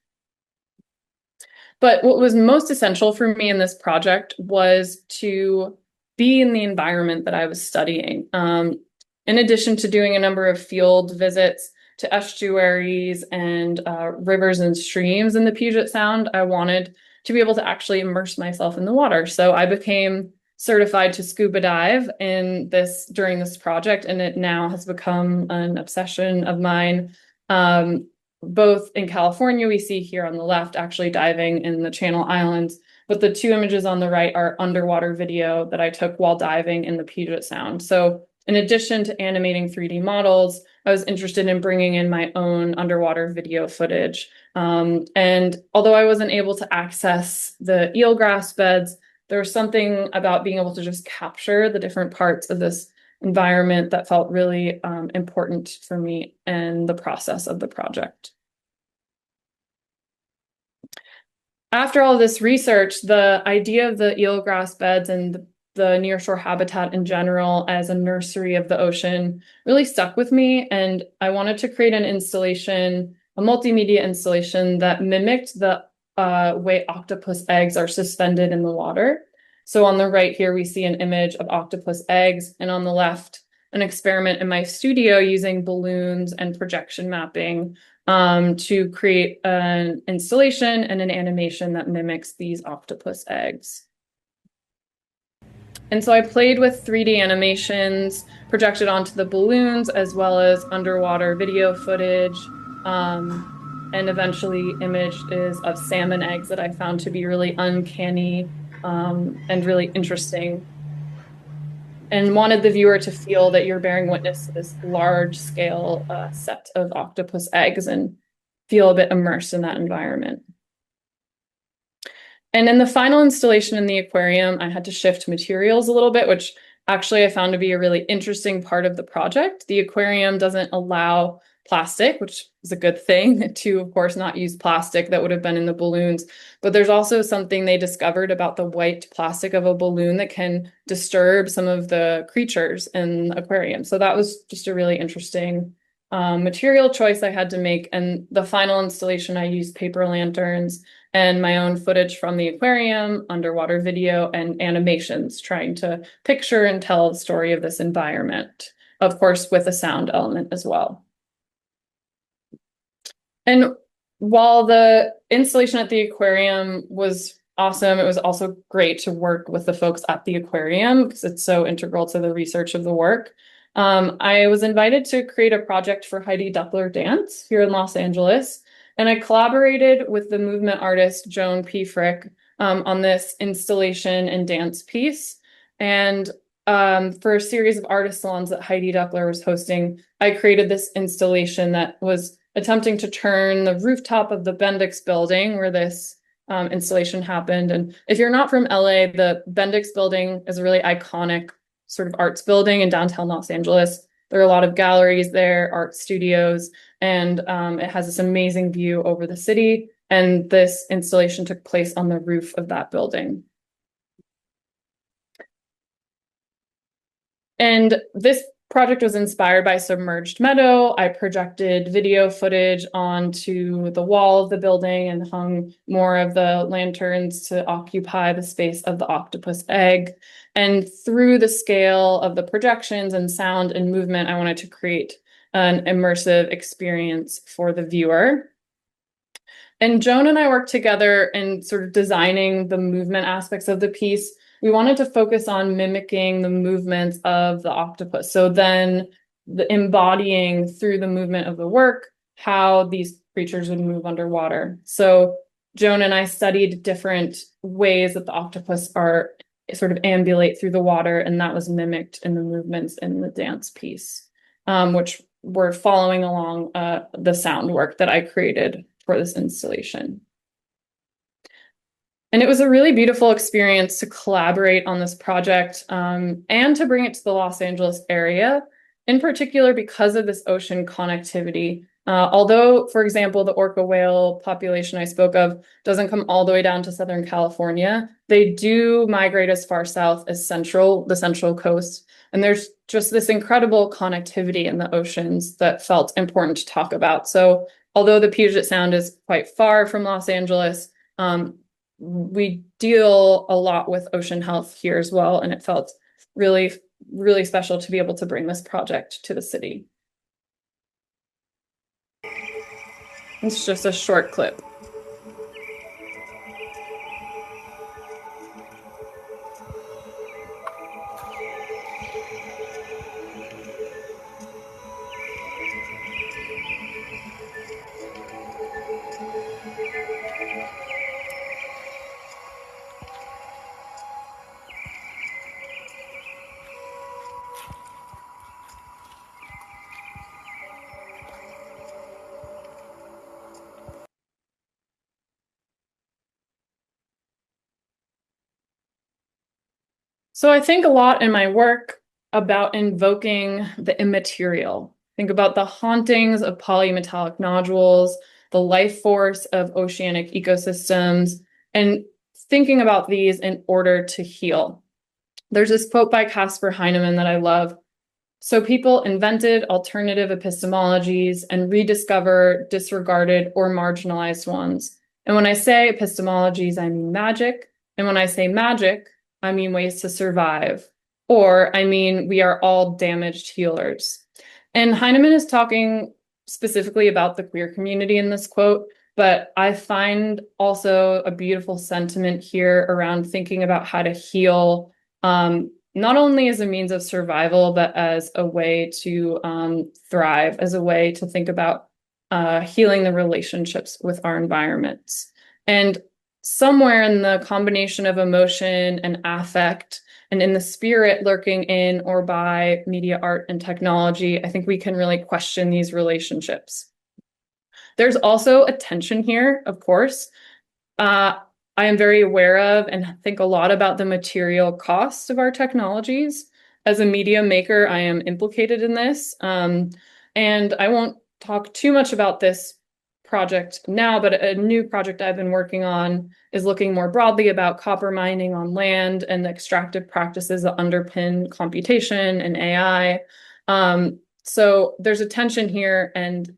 But what was most essential for me in this project was to be in the environment that I was studying. In addition to doing a number of field visits to estuaries and rivers and streams in the Puget Sound, I wanted to be able to actually immerse myself in the water. So I became certified to scuba dive during this project, and it now has become an obsession of mine. Both in California, we see here on the left, actually diving in the Channel Islands, but the two images on the right are underwater video that I took while diving in the Puget Sound. So in addition to animating 3D models, I was interested in bringing in my own underwater video footage. And although I wasn't able to access the eelgrass beds, there was something about being able to just capture the different parts of this environment that felt really important for me and the process of the project. After all this research, the idea of the eelgrass beds and the nearshore habitat in general as a nursery of the ocean really stuck with me, and I wanted to create an installation, a multimedia installation that mimicked the way octopus eggs are suspended in the water. So on the right here, we see an image of octopus eggs, and on the left, an experiment in my studio using balloons and projection mapping to create an installation and an animation that mimics these octopus eggs. And so I played with 3D animations projected onto the balloons as well as underwater video footage, and eventually images of salmon eggs that I found to be really uncanny and really interesting, and wanted the viewer to feel that you're bearing witness to this large scale set of octopus eggs and feel a bit immersed in that environment. And in the final installation in the aquarium, I had to shift materials a little bit, which actually I found to be a really interesting part of the project. The aquarium doesn't allow plastic, which is a good thing, to, of course, not use plastic that would have been in the balloons. But there's also something they discovered about the white plastic of a balloon that can disturb some of the creatures in the aquarium. So that was just a really interesting material choice I had to make. And the final installation, I used paper lanterns and my own footage from the aquarium, underwater video, and animations, trying to picture and tell the story of this environment, of course, with a sound element as well. And while the installation at the aquarium was awesome, it was also great to work with the folks at the aquarium because it's so integral to the research of the work. I was invited to create a project for Heidi Duckler Dance here in Los Angeles, and I collaborated with the movement artist Joan P. Frick on this installation and dance piece. And for a series of artist salons that Heidi Duckler was hosting, I created this installation that was attempting to turn the rooftop of the Bendix building where this installation happened. And if you're not from LA, the Bendix building is a really iconic sort of arts building in downtown Los Angeles. There are a lot of galleries there, art studios, and it has this amazing view over the city. And this installation took place on the roof of that building. And this project was inspired by Submerged Meadow. I projected video footage onto the wall of the building and hung more of the lanterns to occupy the space of the octopus egg. And through the scale of the projections and sound and movement, I wanted to create an immersive experience for the viewer. And Joan and I worked together in sort of designing the movement aspects of the piece. We wanted to focus on mimicking the movements of the octopus. So then embodying through the movement of the work, how these creatures would move underwater. So Joan and I studied different ways that the octopus are sort of ambulate through the water, and that was mimicked in the movements in the dance piece, which were following along the sound work that I created for this installation. And it was a really beautiful experience to collaborate on this project and to bring it to the Los Angeles area, in particular because of this ocean connectivity. Although, for example, the orca whale population I spoke of doesn't come all the way down to Southern California, they do migrate as far south as the Central Coast. And there's just this incredible connectivity in the oceans that felt important to talk about. So although the Puget Sound is quite far from Los Angeles, we deal a lot with ocean health here as well. And it felt really, really special to be able to bring this project to the city. It's just a short clip. So I think a lot in my work about invoking the immaterial. Think about the hauntings of polymetallic nodules, the life force of oceanic ecosystems, and thinking about these in order to heal. There's this quote by Caspar Heinemann that I love. So people invented alternative epistemologies and rediscover disregarded or marginalized ones. And when I say epistemologies, I mean magic. And when I say magic, I mean ways to survive. Or I mean, we are all damaged healers. And Heinemann is talking specifically about the queer community in this quote, but I find also a beautiful sentiment here around thinking about how to heal, not only as a means of survival, but as a way to thrive, as a way to think about healing the relationships with our environments. And somewhere in the combination of emotion and affect, and in the spirit lurking in or by media, art, and technology, I think we can really question these relationships. There's also a tension here, of course. I am very aware of and think a lot about the material costs of our technologies. As a media maker, I am implicated in this. And I won't talk too much about this project now, but a new project I've been working on is looking more broadly about copper mining on land and the extractive practices that underpin computation and AI. So there's a tension here and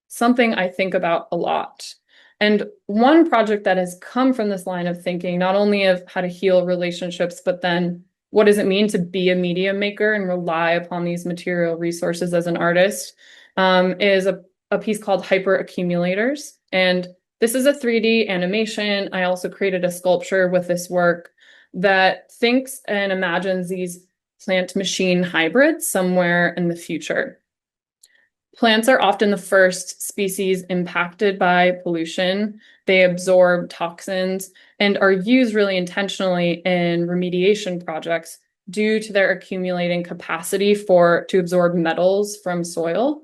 something I think about a lot. And one project that has come from this line of thinking, not only of how to heal relationships, but then what does it mean to be a media maker and rely upon these material resources as an artist, is a piece called Hyperaccumulators. And this is a 3D animation. I also created a sculpture with this work that thinks and imagines these plant-machine hybrids somewhere in the future. Plants are often the first species impacted by pollution. They absorb toxins and are used really intentionally in remediation projects due to their accumulating capacity to absorb metals from soil.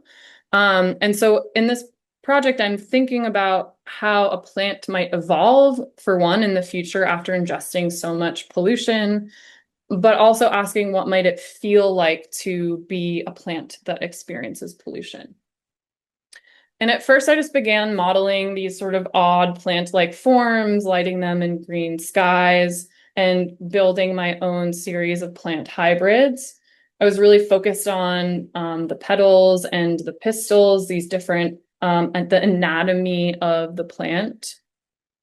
And so in this project, I'm thinking about how a plant might evolve, for one, in the future after ingesting so much pollution, but also asking what might it feel like to be a plant that experiences pollution. And at first I just began modeling these sort of odd plant-like forms, lighting them in green skies, and building my own series of plant hybrids. I was really focused on the petals and the pistils, these different, and the anatomy of the plant.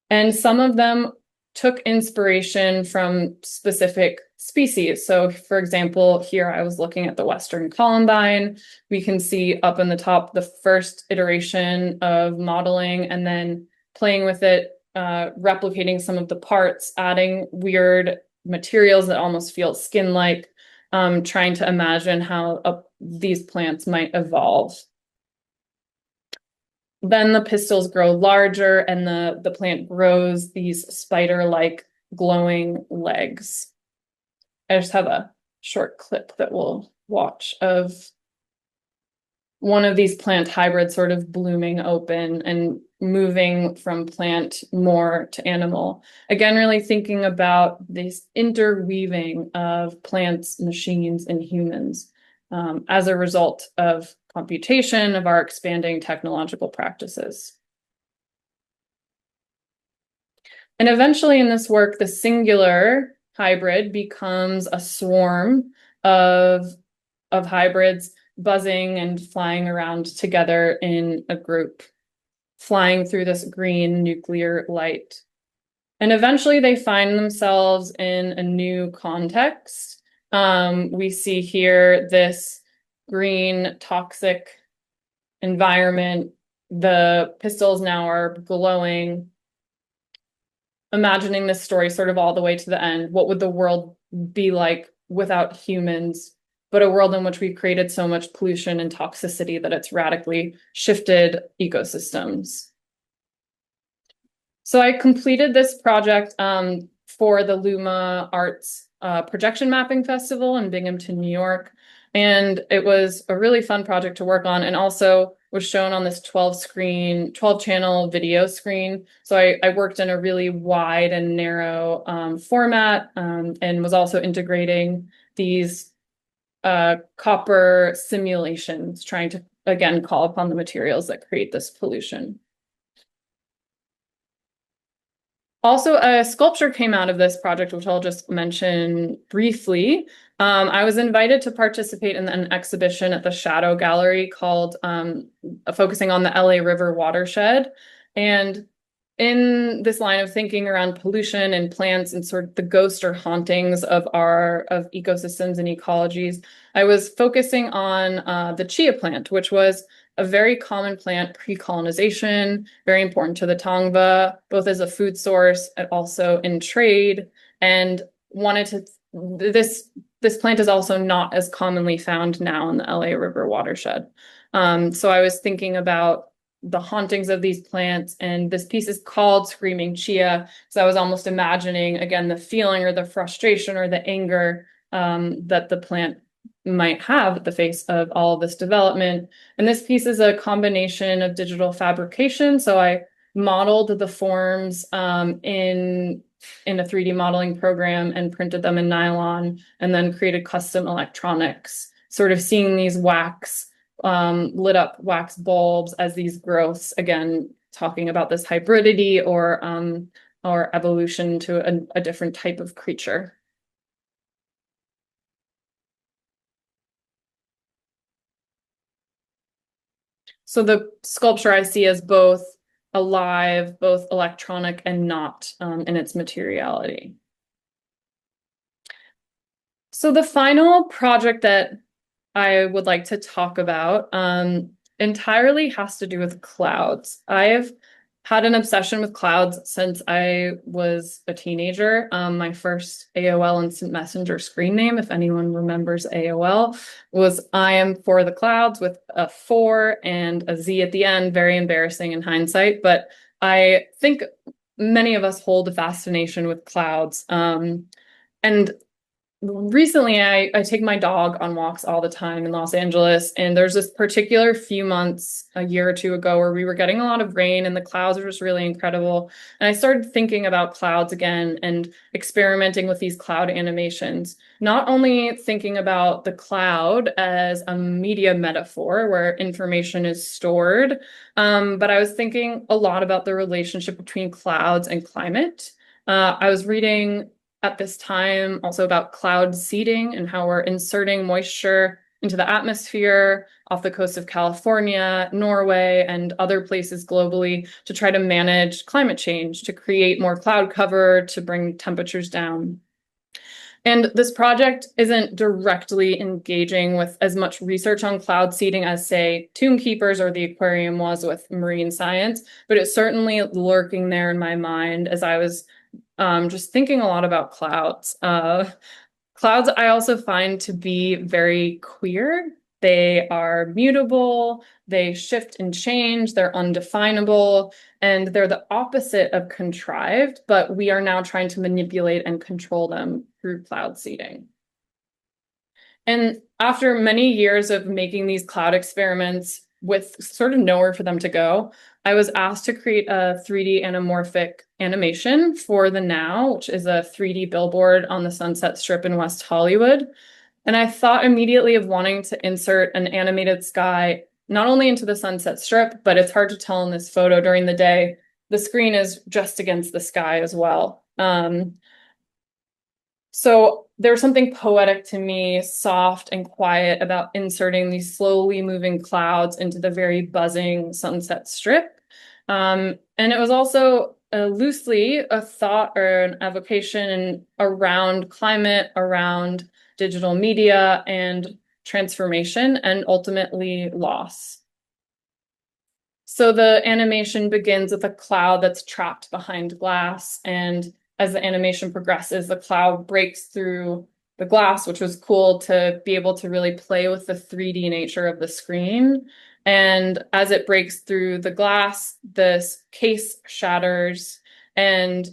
And some of them took inspiration from specific species. So for example, here I was looking at the Western columbine. We can see up in the top the first iteration of modeling and then playing with it, replicating some of the parts, adding weird materials that almost feel skin-like, trying to imagine how these plants might evolve. Then the pistils grow larger and the plant grows these spider-like glowing legs. I just have a short clip that we'll watch of one of these plant hybrids sort of blooming open and moving from plant more to animal. Again, really thinking about this interweaving of plants, machines, and humans as a result of computation, of our expanding technological practices. And eventually in this work, the singular hybrid becomes a swarm of hybrids buzzing and flying around together in a group, flying through this green nuclear light. And eventually they find themselves in a new context. We see here this green toxic environment. The pistils now are glowing. Imagining this story sort of all the way to the end. What would the world be like without humans, but a world in which we've created so much pollution and toxicity that it's radically shifted ecosystems? So I completed this project for the Luma Arts Projection Mapping Festival in Binghamton, New York. And it was a really fun project to work on, and also was shown on this 12 channel video screen. So I worked in a really wide and narrow format, and was also integrating these copper simulations, trying to, again, call upon the materials that create this pollution. Also, a sculpture came out of this project, which I'll just mention briefly. I was invited to participate in an exhibition at the Shadow Gallery called focusing on the LA River watershed. And in this line of thinking around pollution and plants and sort of the ghost or hauntings of ecosystems and ecologies, I was focusing on the chia plant, which was a very common plant pre-colonization, very important to the Tongva, both as a food source and also in trade, and this plant is also not as commonly found now in the LA River watershed. So I was thinking about the hauntings of these plants, and this piece is called Screaming Chia. So I was almost imagining, again, the feeling or the frustration or the anger that the plant might have at the face of all of this development. And this piece is a combination of digital fabrication. So I modeled the forms in a 3D modeling program and printed them in nylon, and then created custom electronics, sort of seeing these lit up wax bulbs as these growths, again, talking about this hybridity or evolution to a different type of creature. So the sculpture I see as both alive, both electronic and not in its materiality. So the final project that I would like to talk about entirely has to do with clouds. I've had an obsession with clouds since I was a teenager. My first AOL Instant Messenger screen name, if anyone remembers AOL, was I am for the clouds with a 4 and a Z at the end. Very embarrassing in hindsight, but I think many of us hold a fascination with clouds. And recently, I take my dog on walks all the time in Los Angeles, and there's this particular few months, a year or two ago, where we were getting a lot of rain and the clouds were just really incredible. And I started thinking about clouds again and experimenting with these cloud animations, not only thinking about the cloud as a media metaphor where information is stored, but I was thinking a lot about the relationship between clouds and climate. I was reading at this time also about cloud seeding and how we're inserting moisture into the atmosphere off the coast of California, Norway, and other places globally to try to manage climate change, to create more cloud cover, to bring temperatures down. And this project isn't directly engaging with as much research on cloud seeding as, say, Tomb Keepers or the aquarium was with marine science, but it's certainly lurking there in my mind as I was just thinking a lot about clouds. Clouds I also find to be very queer. They are mutable, they shift and change, they're undefinable, and they're the opposite of contrived, but we are now trying to manipulate and control them through cloud seeding. And after many years of making these cloud experiments with sort of nowhere for them to go, I was asked to create a 3D anamorphic animation for the Now, which is a 3D billboard on the Sunset Strip in West Hollywood. And I thought immediately of wanting to insert an animated sky, not only into the Sunset Strip, but it's hard to tell in this photo during the day. The screen is just against the sky as well. So there was something poetic to me, soft and quiet, about inserting these slowly moving clouds into the very buzzing Sunset Strip. And it was also loosely a thought or an evocation around climate, around digital media and transformation, and ultimately loss. So the animation begins with a cloud that's trapped behind glass, and as the animation progresses, the cloud breaks through the glass, which was cool to be able to really play with the 3D nature of the screen. And as it breaks through the glass, this case shatters, and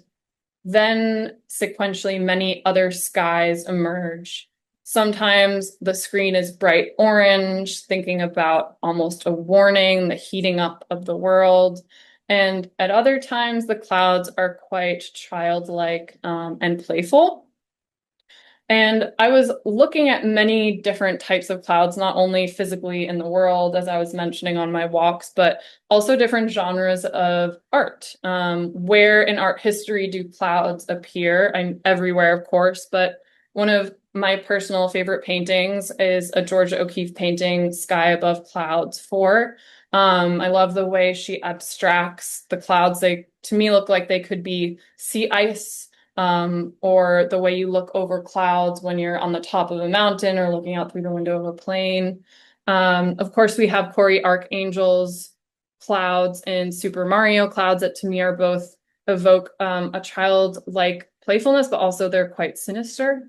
then sequentially many other skies emerge. Sometimes the screen is bright orange, thinking about almost a warning, the heating up of the world. And at other times, the clouds are quite childlike and playful. And I was looking at many different types of clouds, not only physically in the world, as I was mentioning on my walks, but also different genres of art. Where in art history do clouds appear? I'm everywhere, of course, but one of my personal favorite paintings is a Georgia O'Keeffe painting, Sky Above Clouds 4. I love the way she abstracts the clouds. They, to me, look like they could be sea ice, or the way you look over clouds when you're on the top of a mountain or looking out through the window of a plane. Of course, we have Corey Archangel's clouds and Super Mario clouds that to me are both evoke a childlike playfulness, but also they're quite sinister.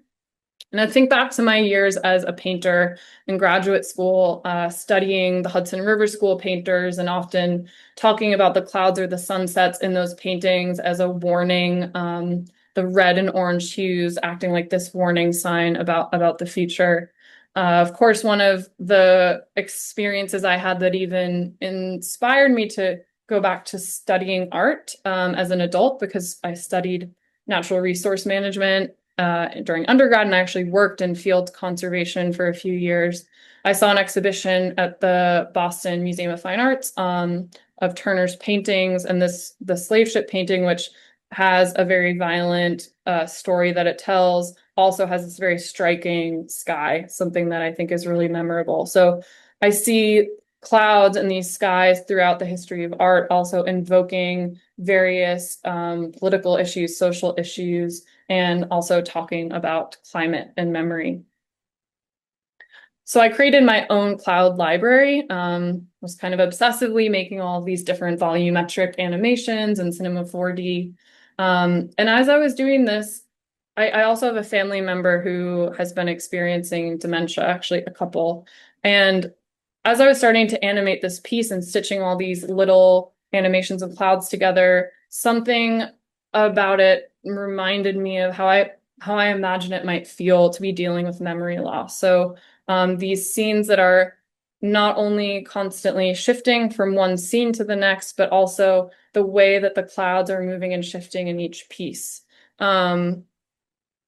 And I think back to my years as a painter in graduate school, studying the Hudson River School painters and often talking about the clouds or the sunsets in those paintings as a warning, the red and orange hues acting like this warning sign about the future. Of course, one of the experiences I had that even inspired me to go back to studying art as an adult, because I studied natural resource management during undergrad, and I actually worked in field conservation for a few years. I saw an exhibition at the Boston Museum of Fine Arts of Turner's paintings, and the slave ship painting, which has a very violent story that it tells, also has this very striking sky, something that I think is really memorable. So I see clouds and these skies throughout the history of art, also invoking various political issues, social issues, and also talking about climate and memory. So I created my own cloud library, was kind of obsessively making all of these different volumetric animations and Cinema 4D. And as I was doing this, I also have a family member who has been experiencing dementia, actually a couple. And as I was starting to animate this piece and stitching all these little animations of clouds together, something about it reminded me of how I imagine it might feel to be dealing with memory loss. So these scenes that are not only constantly shifting from one scene to the next, but also the way that the clouds are moving and shifting in each piece.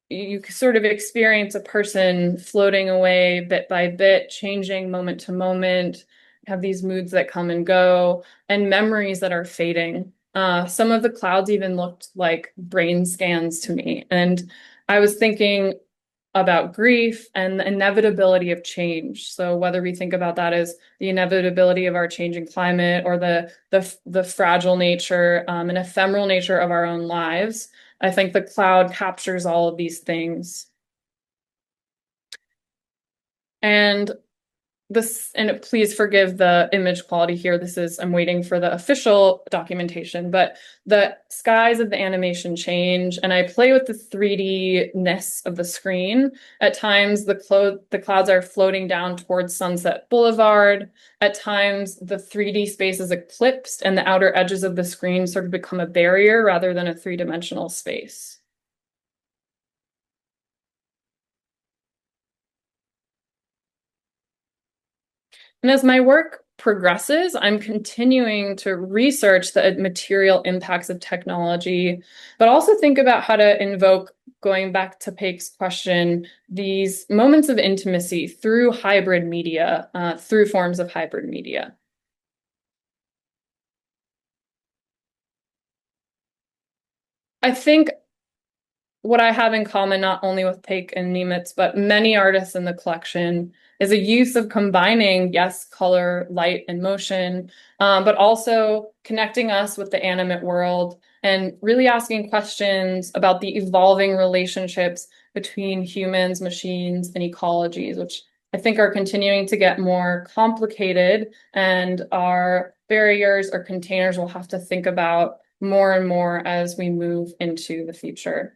You sort of experience a person floating away bit by bit, changing moment to moment, have these moods that come and go, and memories that are fading. Some of the clouds even looked like brain scans to me. And I was thinking about grief and the inevitability of change. So whether we think about that as the inevitability of our changing climate or the fragile nature and ephemeral nature of our own lives, I think the cloud captures all of these things. And please forgive the image quality here. I'm waiting for the official documentation, but the skies of the animation change, and I play with the 3D-ness of the screen. At times, the clouds are floating down towards Sunset Boulevard. At times, the 3D space is eclipsed, and the outer edges of the screen sort of become a barrier rather than a three-dimensional space. And as my work progresses, I'm continuing to research the material impacts of technology, but also think about how to invoke, going back to Paik's question, these moments of intimacy through hybrid media, through forms of hybrid media. I think what I have in common, not only with Paik and Niemitz, but many artists in the collection, is a use of combining, yes, color, light, and motion, but also connecting us with the animate world and really asking questions about the evolving relationships between humans, machines, and ecologies, which I think are continuing to get more complicated, and our barriers or containers we'll have to think about more and more as we move into the future.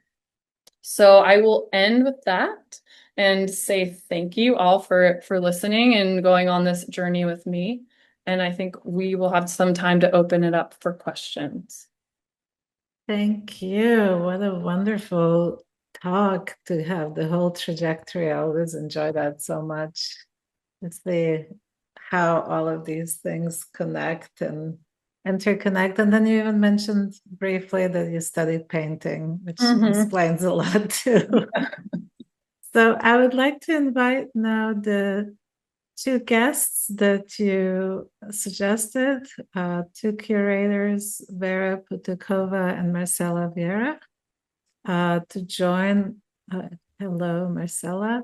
So I will end with that and say thank you all for listening and going on this journey with me. And I think we will have some time to open it up for questions. Thank you. What a wonderful talk to have the whole trajectory. I always enjoy that so much. It's the how all of these things connect and interconnect. And then you even mentioned briefly that you studied painting, which explains a lot too. So I would like to invite now the two guests that you suggested, two curators, Vera Putukova and Marcela Vieira, to join. Hello, Marcela.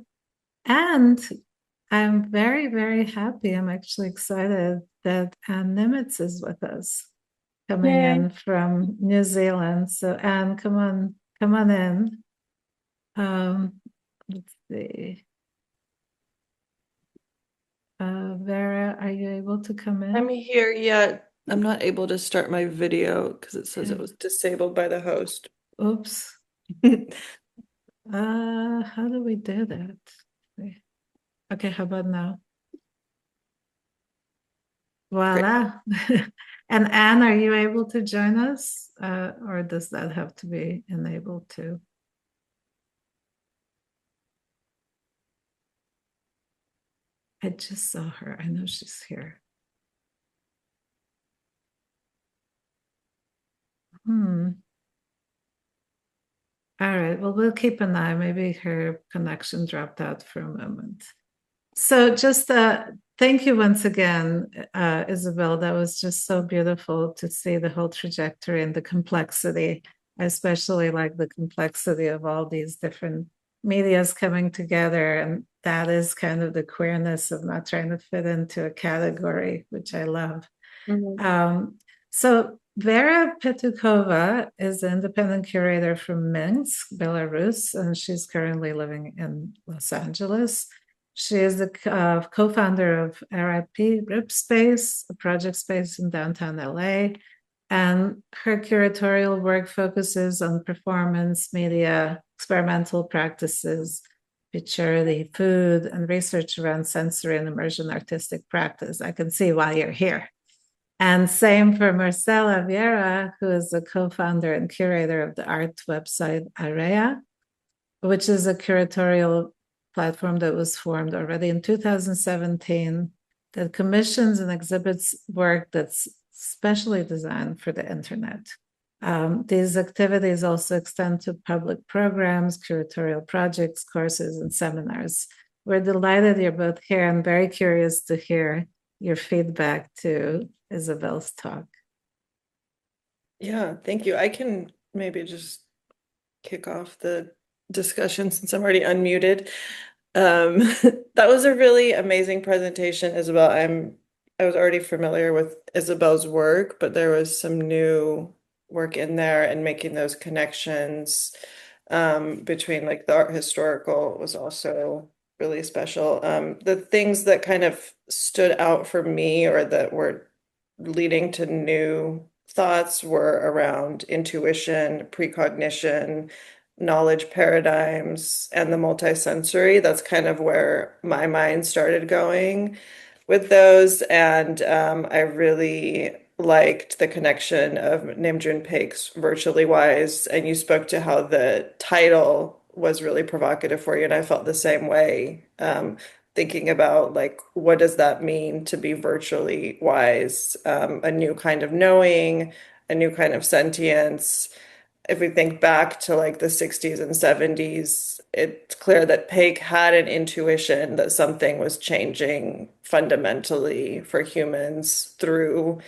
And I'm very, very happy. I'm actually excited that Anne Niemitz is with us, coming in from New Zealand. So Anne, come on in. Let's see. Vera, are you able to come in? I'm here yet. I'm not able to start my video because it says it was disabled by the host. Oops. How do we do that? Okay, how about now? Voila. And Anne, are you able to join us? Or does that have to be enabled too? I just saw her. I know she's here. All right. Well, we'll keep an eye. Maybe her connection dropped out for a moment. So just thank you once again, Isabel. That was just so beautiful to see the whole trajectory and the complexity. I especially like the complexity of all these different medias coming together. And that is kind of the queerness of not trying to fit into a category, which I love. So Vera Petukova is an independent curator from Minsk, Belarus, and she's currently living in Los Angeles. She is the co-founder of RIP Rip Space, a project space in downtown LA. And her curatorial work focuses on performance, media, experimental practices, futurity, food, and research around sensory and immersion artistic practice. I can see why you're here. And same for Marcela Vieira, who is the co-founder and curator of the art website Area, which is a curatorial platform that was formed already in 2017 that commissions and exhibits work that's specially designed for the internet. These activities also extend to public programs, curatorial projects, courses, and seminars. We're delighted you're both here. I'm very curious to hear your feedback to Isabel's talk. Yeah, thank you. I can maybe just kick off the discussion since I'm already unmuted. That was a really amazing presentation, Isabel. I was already familiar with Isabel's work, but there was some new work in there and making those connections between like the art historical was also really special. The things that kind of stood out for me or that were leading to new thoughts were around intuition, precognition, knowledge paradigms, and the multisensory. That's kind of where my mind started going with those. And I really liked the connection of Namjoon Paik's Virtually Wise. And you spoke to how the title was really provocative for you. And I felt the same way, thinking about like, what does that mean to be virtually wise? A new kind of knowing, a new kind of sentience. If we think back to like the 60s and 70s, it's clear that Paik had an intuition that something was changing fundamentally for humans through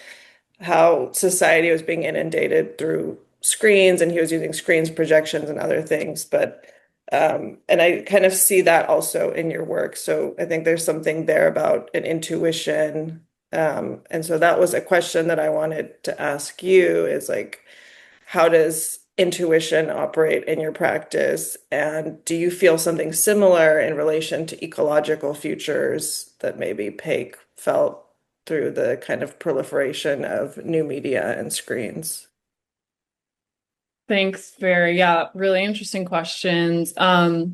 how society was being inundated through screens, and he was using screens, projections, and other things. But and I kind of see that also in your work. So I think there's something there about an intuition. And so that was a question that I wanted to ask you is like, how does intuition operate in your practice? And do you feel something similar in relation to ecological futures that maybe Paik felt through the kind of proliferation of new media and screens? Thanks, Vera. Yeah, really interesting questions. Well,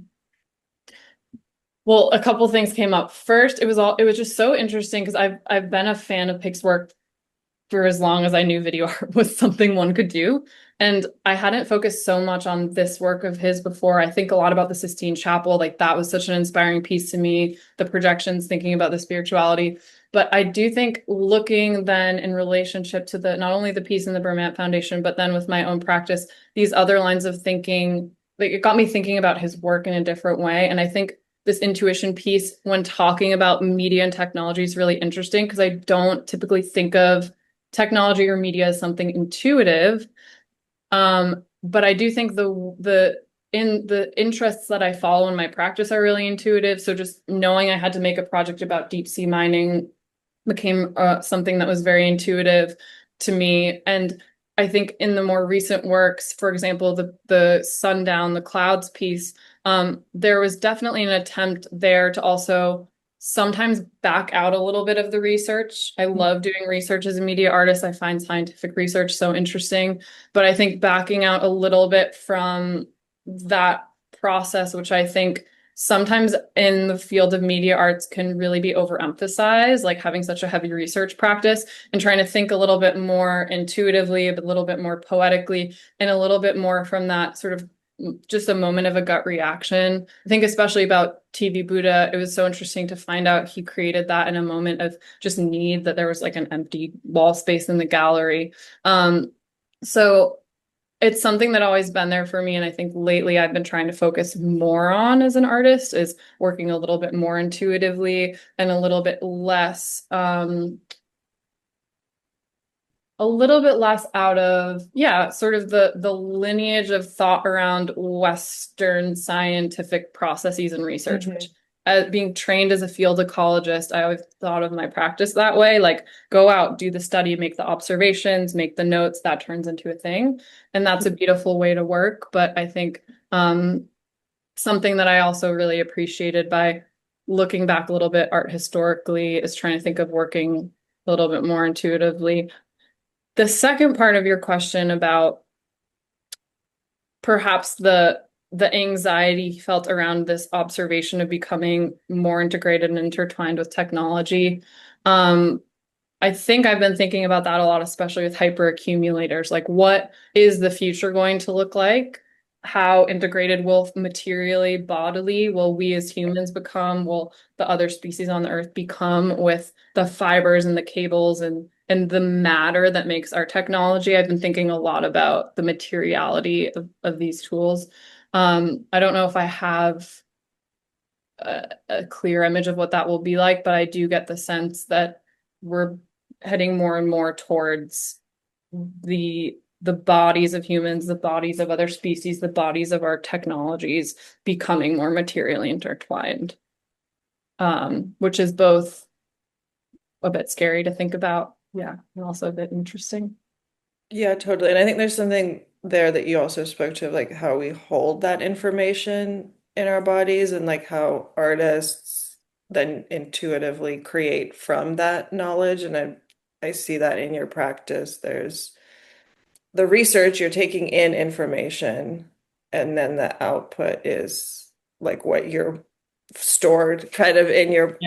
a couple things came up. First, it was just so interesting because I've been a fan of Paik's work for as long as I knew video art was something one could do. And I hadn't focused so much on this work of his before. I think a lot about the Sistine Chapel, like that was such an inspiring piece to me, the projections, thinking about the spirituality. But I do think looking then in relationship to the not only the piece in the Bermant Foundation, but then with my own practice, these other lines of thinking, like it got me thinking about his work in a different way. And I think this intuition piece when talking about media and technology is really interesting because I don't typically think of technology or media as something intuitive. But I do think the interests that I follow in my practice are really intuitive. So just knowing I had to make a project about deep sea mining became something that was very intuitive to me. And I think in the more recent works, for example, the sundown, the clouds piece, there was definitely an attempt there to also sometimes back out a little bit of the research. I love doing research as a media artist. I find scientific research so interesting, but I think backing out a little bit from that process, which I think sometimes in the field of media arts can really be overemphasized, like having such a heavy research practice and trying to think a little bit more intuitively, a little bit more poetically, and a little bit more from that sort of just a moment of a gut reaction. I think especially about TV Buddha, it was so interesting to find out he created that in a moment of just need, that there was like an empty wall space in the gallery. So it's something that always been there for me. And I think lately I've been trying to focus more on as an artist is working a little bit more intuitively and a little bit less out of, sort of the lineage of thought around Western scientific processes and research, which being trained as a field ecologist, I always thought of my practice that way, like go out, do the study, make the observations, make the notes, that turns into a thing. And that's a beautiful way to work. But I think something that I also really appreciated by looking back a little bit art historically is trying to think of working a little bit more intuitively. The second part of your question about perhaps the anxiety felt around this observation of becoming more integrated and intertwined with technology. I think I've been thinking about that a lot, especially with hyperaccumulators. Like, what is the future going to look like? How integrated will materially, bodily, will we as humans become? Will the other species on the earth become with the fibers and the cables and the matter that makes our technology? I've been thinking a lot about the materiality of these tools. I don't know if I have a clear image of what that will be like, but I do get the sense that we're heading more and more towards the bodies of humans, the bodies of other species, the bodies of our technologies becoming more materially intertwined, which is both a bit scary to think about, and also a bit interesting. Yeah, totally. And I think there's something there that you also spoke to, like how we hold that information in our bodies and like how artists then intuitively create from that knowledge. And I see that in your practice. There's the research, you're taking in information, and then the output is like what you're stored kind of in your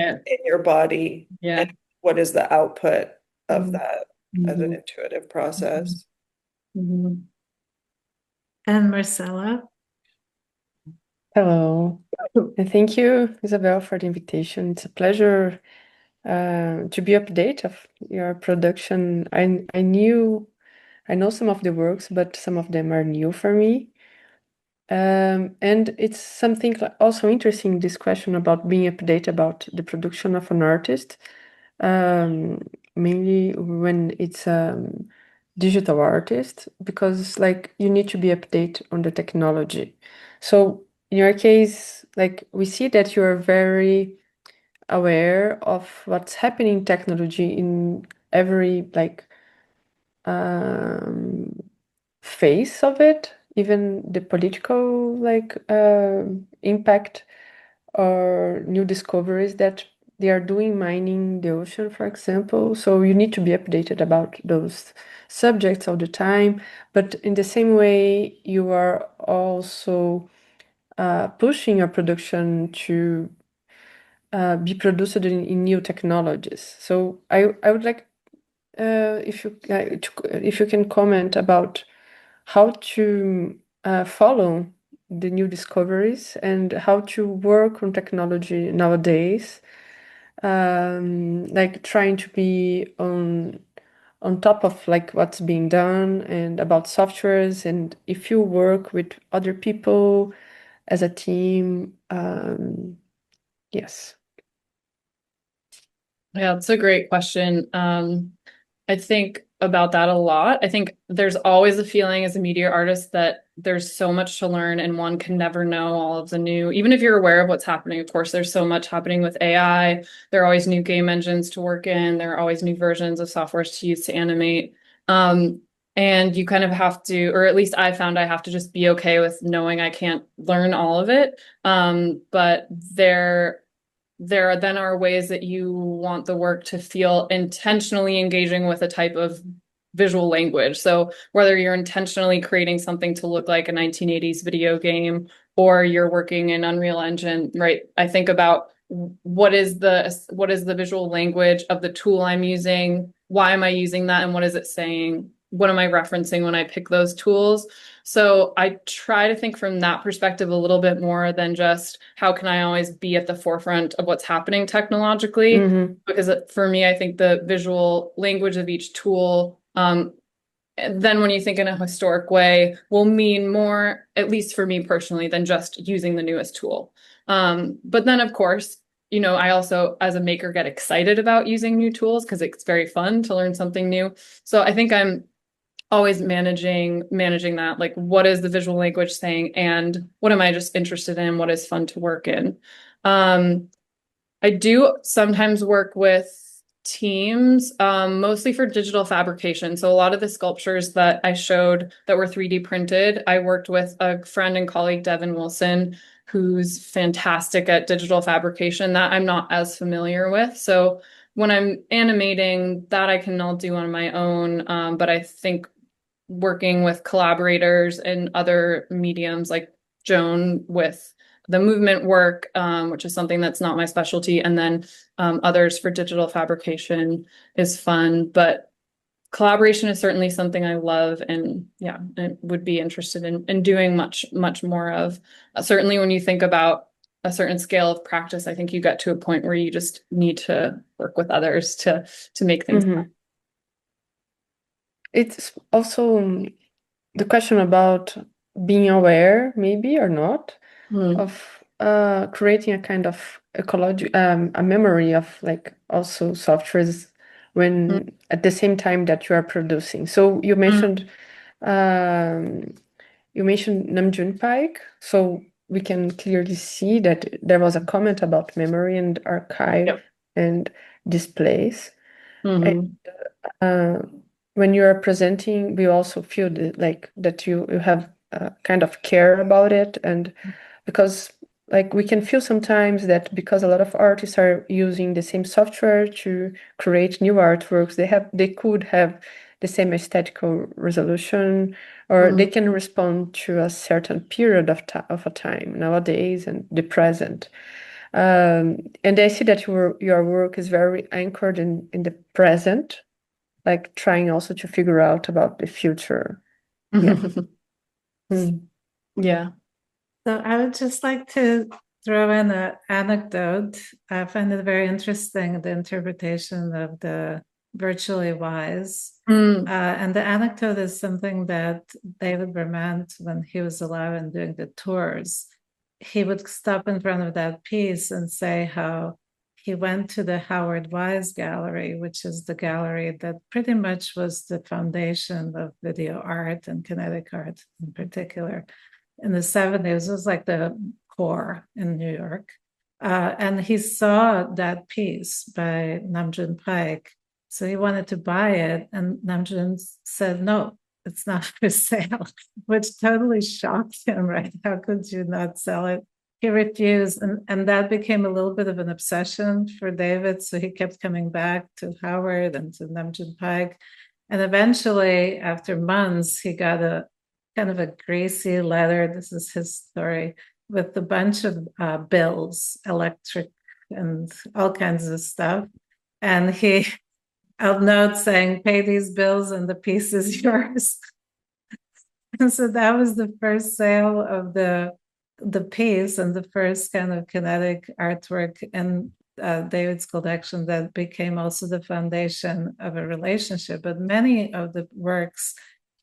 body. And what is the output of that as an intuitive process? And Marcella? Hello, and thank you, Isabel, for the invitation. It's a pleasure to be update of your production. I know some of the works, but some of them are new for me. And it's something also interesting, this question about being updated about the production of an artist, mainly when it's digital artist, because like you need to be updated on the technology. So in your case, like we see that you are very aware of what's happening in technology in every like phase of it, even the political like impact or new discoveries that they are doing, mining the ocean, for example. So you need to be updated about those subjects all the time. But in the same way, you are also pushing your production to be produced in new technologies. So I would like if you can comment about how to follow the new discoveries and how to work on technology nowadays, like trying to be on top of like what's being done and about softwares, and if you work with other people as a team. Yes. Yeah, it's a great question. I think about that a lot. I think there's always a feeling as a media artist that there's so much to learn and one can never know all of the new, even if you're aware of what's happening, of course, there's so much happening with AI. There are always new game engines to work in. There are always new versions of softwares to use to animate. And you kind of have to, or at least I found I have to just be okay with knowing I can't learn all of it. But there then are ways that you want the work to feel intentionally engaging with a type of visual language. So whether you're intentionally creating something to look like a 1980s video game or you're working in Unreal Engine, right? I think about what is the visual language of the tool I'm using? Why am I using that? And what is it saying? What am I referencing when I pick those tools? So I try to think from that perspective a little bit more than just how can I always be at the forefront of what's happening technologically? Mm-hmm. Because for me, I think the visual language of each tool, then when you think in a historic way, will mean more, at least for me personally, than just using the newest tool. But then, of course, you know, I also, as a maker, get excited about using new tools because it's very fun to learn something new. So I think I'm always managing that, like what is the visual language saying and what am I just interested in, what is fun to work in. I do sometimes work with teams, mostly for digital fabrication. So a lot of the sculptures that I showed that were 3D printed, I worked with a friend and colleague, Devin Wilson, who's fantastic at digital fabrication that I'm not as familiar with. So when I'm animating, that I can all do on my own. But I think working with collaborators and other mediums like Joan with the movement work, which is something that's not my specialty, and then others for digital fabrication is fun. But collaboration is certainly something I love, and yeah, I would be interested in doing much more of. Certainly when you think about a certain scale of practice, I think you get to a point where you just need to work with others to make things happen. It's also the question about being aware, maybe or not, of creating a kind of ecology, a memory of like also softwares when at the same time that you are producing. So you mentioned Namjoon Paik, so we can clearly see that there was a comment about memory and archive and displays. And, when you are presenting, we also feel that you have kind of care about it, and because like we can feel sometimes that because a lot of artists are using the same software to create new artworks, they could have the same aesthetical resolution, or they can respond to a certain period of a time nowadays and the present. And I see that your work is very anchored in the present, like trying also to figure out about the future. Yeah. So I would just like to throw in an anecdote. I find it very interesting, the interpretation of the virtually wise. And the anecdote is something that David Bermant, when he was alive and doing the tours, he would stop in front of that piece and say how he went to the Howard Wise Gallery, which is the gallery that pretty much was the foundation of video art and kinetic art in particular. In the 70s, it was like the core in New York. And he saw that piece by Namjoon Paik. So he wanted to buy it. And Namjoon said, no, it's not for sale, which totally shocked him, right? How could you not sell it? He refused. And that became a little bit of an obsession for David. So he kept coming back to Howard and to Namjoon Paik. And eventually, after months, he got a kind of a greasy letter. This is his story, with a bunch of bills, electric and all kinds of stuff. And he a note saying, pay these bills and the piece is yours. And so that was the first sale of the piece and the first kind of kinetic artwork in David's collection that became also the foundation of a relationship. But many of the works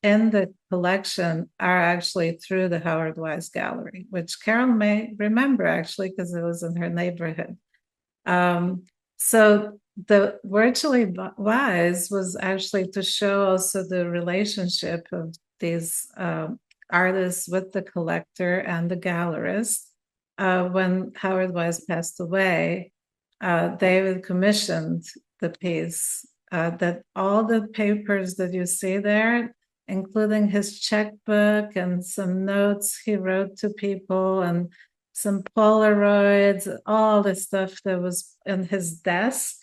in the collection are actually through the Howard Wise Gallery, which Carol may remember actually because it was in her neighborhood. So the Virtually Wise was actually to show also the relationship of these artists with the collector and the gallerist. When Howard Wise passed away, David commissioned the piece that all the papers that you see there, including his checkbook and some notes he wrote to people and some Polaroids, all the stuff that was in his desk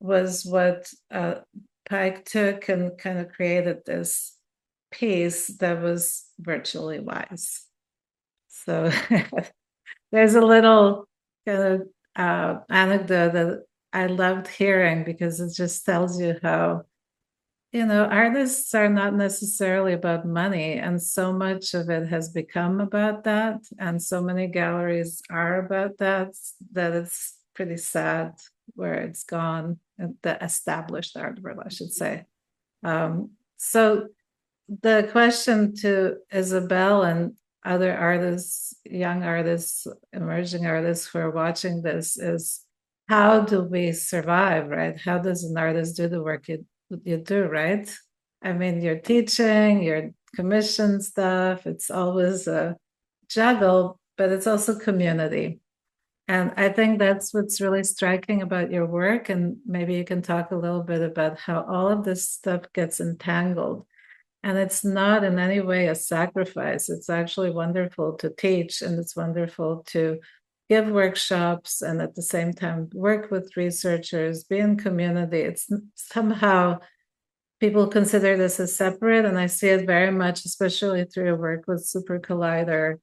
was what Paik took and kind of created this piece that was Virtually Wise. So there's a little kind of anecdote that I loved hearing because it just tells you how, artists are not necessarily about money, and so much of it has become about that, and so many galleries are about that it's pretty sad where it's gone, the established art world, I should say. So the question to Isabel and other artists, young artists, emerging artists who are watching this is, how do we survive, right? How does an artist do the work you do, right? I mean, you're teaching, you're commission stuff, it's always a juggle, but it's also community. And I think that's what's really striking about your work. And maybe you can talk a little bit about how all of this stuff gets entangled. And it's not in any way a sacrifice. It's actually wonderful to teach, and it's wonderful to give workshops and at the same time work with researchers, be in community. It's somehow people consider this as separate, and I see it very much, especially through your work with Supercollider,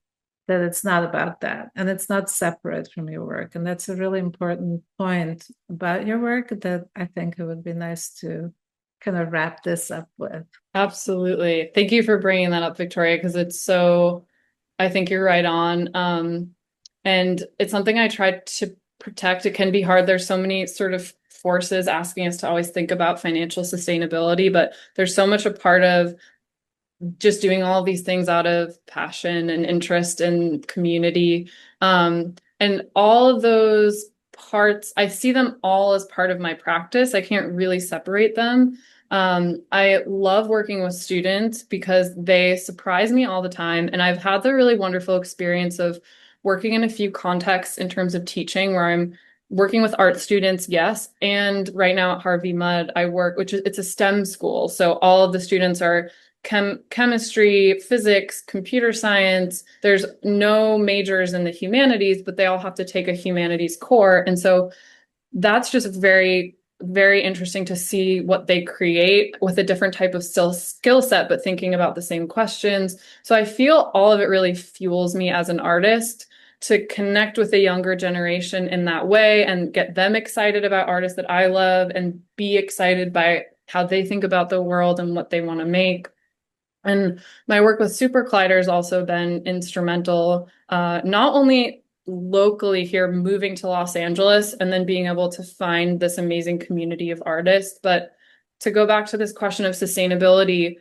that it's not about that, and it's not separate from your work. And that's a really important point about your work that I think it would be nice to kind of wrap this up with. Absolutely. Thank you for bringing that up, Victoria, because I think you're right on. And it's something I try to protect. It can be hard. There's so many sort of forces asking us to always think about financial sustainability, but there's so much a part of just doing all of these things out of passion and interest and community. And all of those parts, I see them all as part of my practice. I can't really separate them. I love working with students because they surprise me all the time. And I've had the really wonderful experience of working in a few contexts in terms of teaching where I'm working with art students, yes. And right now at Harvey Mudd, I work, it's a STEM school. So all of the students are chemistry, physics, computer science. There's no majors in the humanities, but they all have to take a humanities core. And so that's just very, very interesting to see what they create with a different type of skill set, but thinking about the same questions. So I feel all of it really fuels me as an artist to connect with the younger generation in that way and get them excited about artists that I love and be excited by how they think about the world and what they want to make. And my work with Supercollider has also been instrumental, not only locally here, moving to Los Angeles and then being able to find this amazing community of artists, but to go back to this question of sustainability,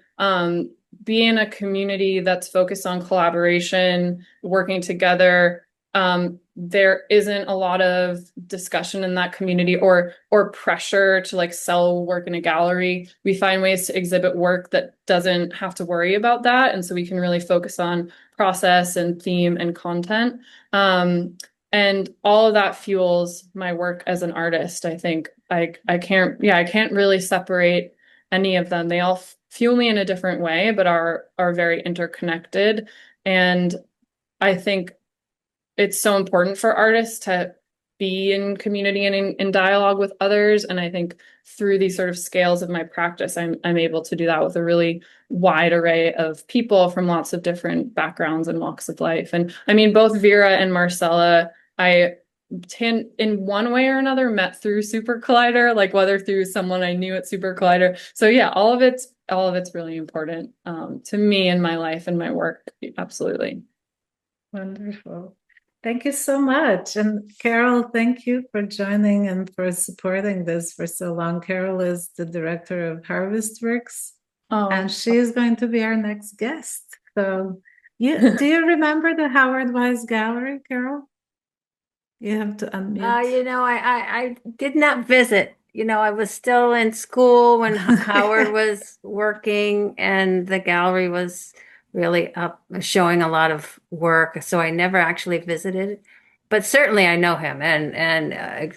be in a community that's focused on collaboration, working together. There isn't a lot of discussion in that community or pressure to like sell work in a gallery. We find ways to exhibit work that doesn't have to worry about that. And so we can really focus on process and theme and content. And all of that fuels my work as an artist. I think I can't really separate any of them. They all fuel me in a different way, but are very interconnected. And I think it's so important for artists to be in community and in dialogue with others. And I think through these sort of scales of my practice, I'm able to do that with a really wide array of people from lots of different backgrounds and walks of life. And I mean, both Vera and Marcella, I in one way or another met through Supercollider, like whether through someone I knew at Supercollider. So yeah, all of it's really important to me in my life and my work. Absolutely. Wonderful. Thank you so much. And Carol, thank you for joining and for supporting this for so long. Carol is the director of Harvestworks, and she is going to be our next guest. So do you remember the Howard Wise Gallery, Carol? You have to unmute. You know, I did not visit. You know, I was still in school when Howard was working, and the gallery was really up showing a lot of work. So I never actually visited, but certainly I know him, and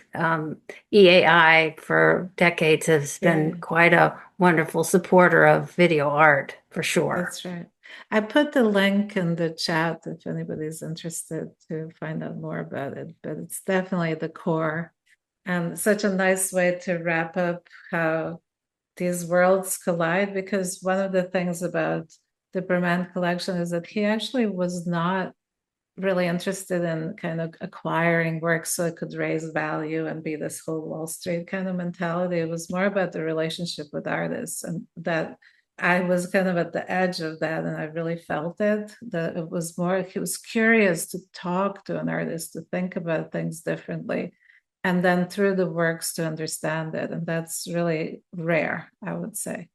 EAI for decades has been quite a wonderful supporter of video art for sure. That's right. I put the link in the chat if anybody's interested to find out more about it, but it's definitely the core and such a nice way to wrap up how these worlds collide, because one of the things about the Bermant collection is that he actually was not really interested in kind of acquiring work so it could raise value and be this whole Wall Street kind of mentality. It was more about the relationship with artists, and that I was kind of at the edge of that, and I really felt it, that it was more, he was curious to talk to an artist, to think about things differently, and then through the works to understand it. And that's really rare, I would say.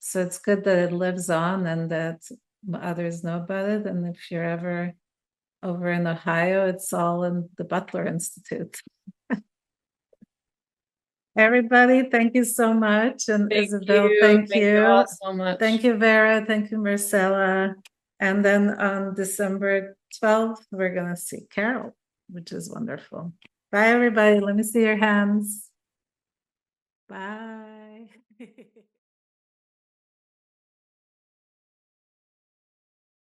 So it's good that it lives on and that others know about it. And if you're ever over in Ohio, it's all in the Butler Institute. Everybody, thank you so much. And Isabel, thank you. All so much. Thank you, Vera. Thank you, Marcella. And then on December 12th, we're going to see Carol, which is wonderful. Bye, everybody. Let me see your hands. Bye.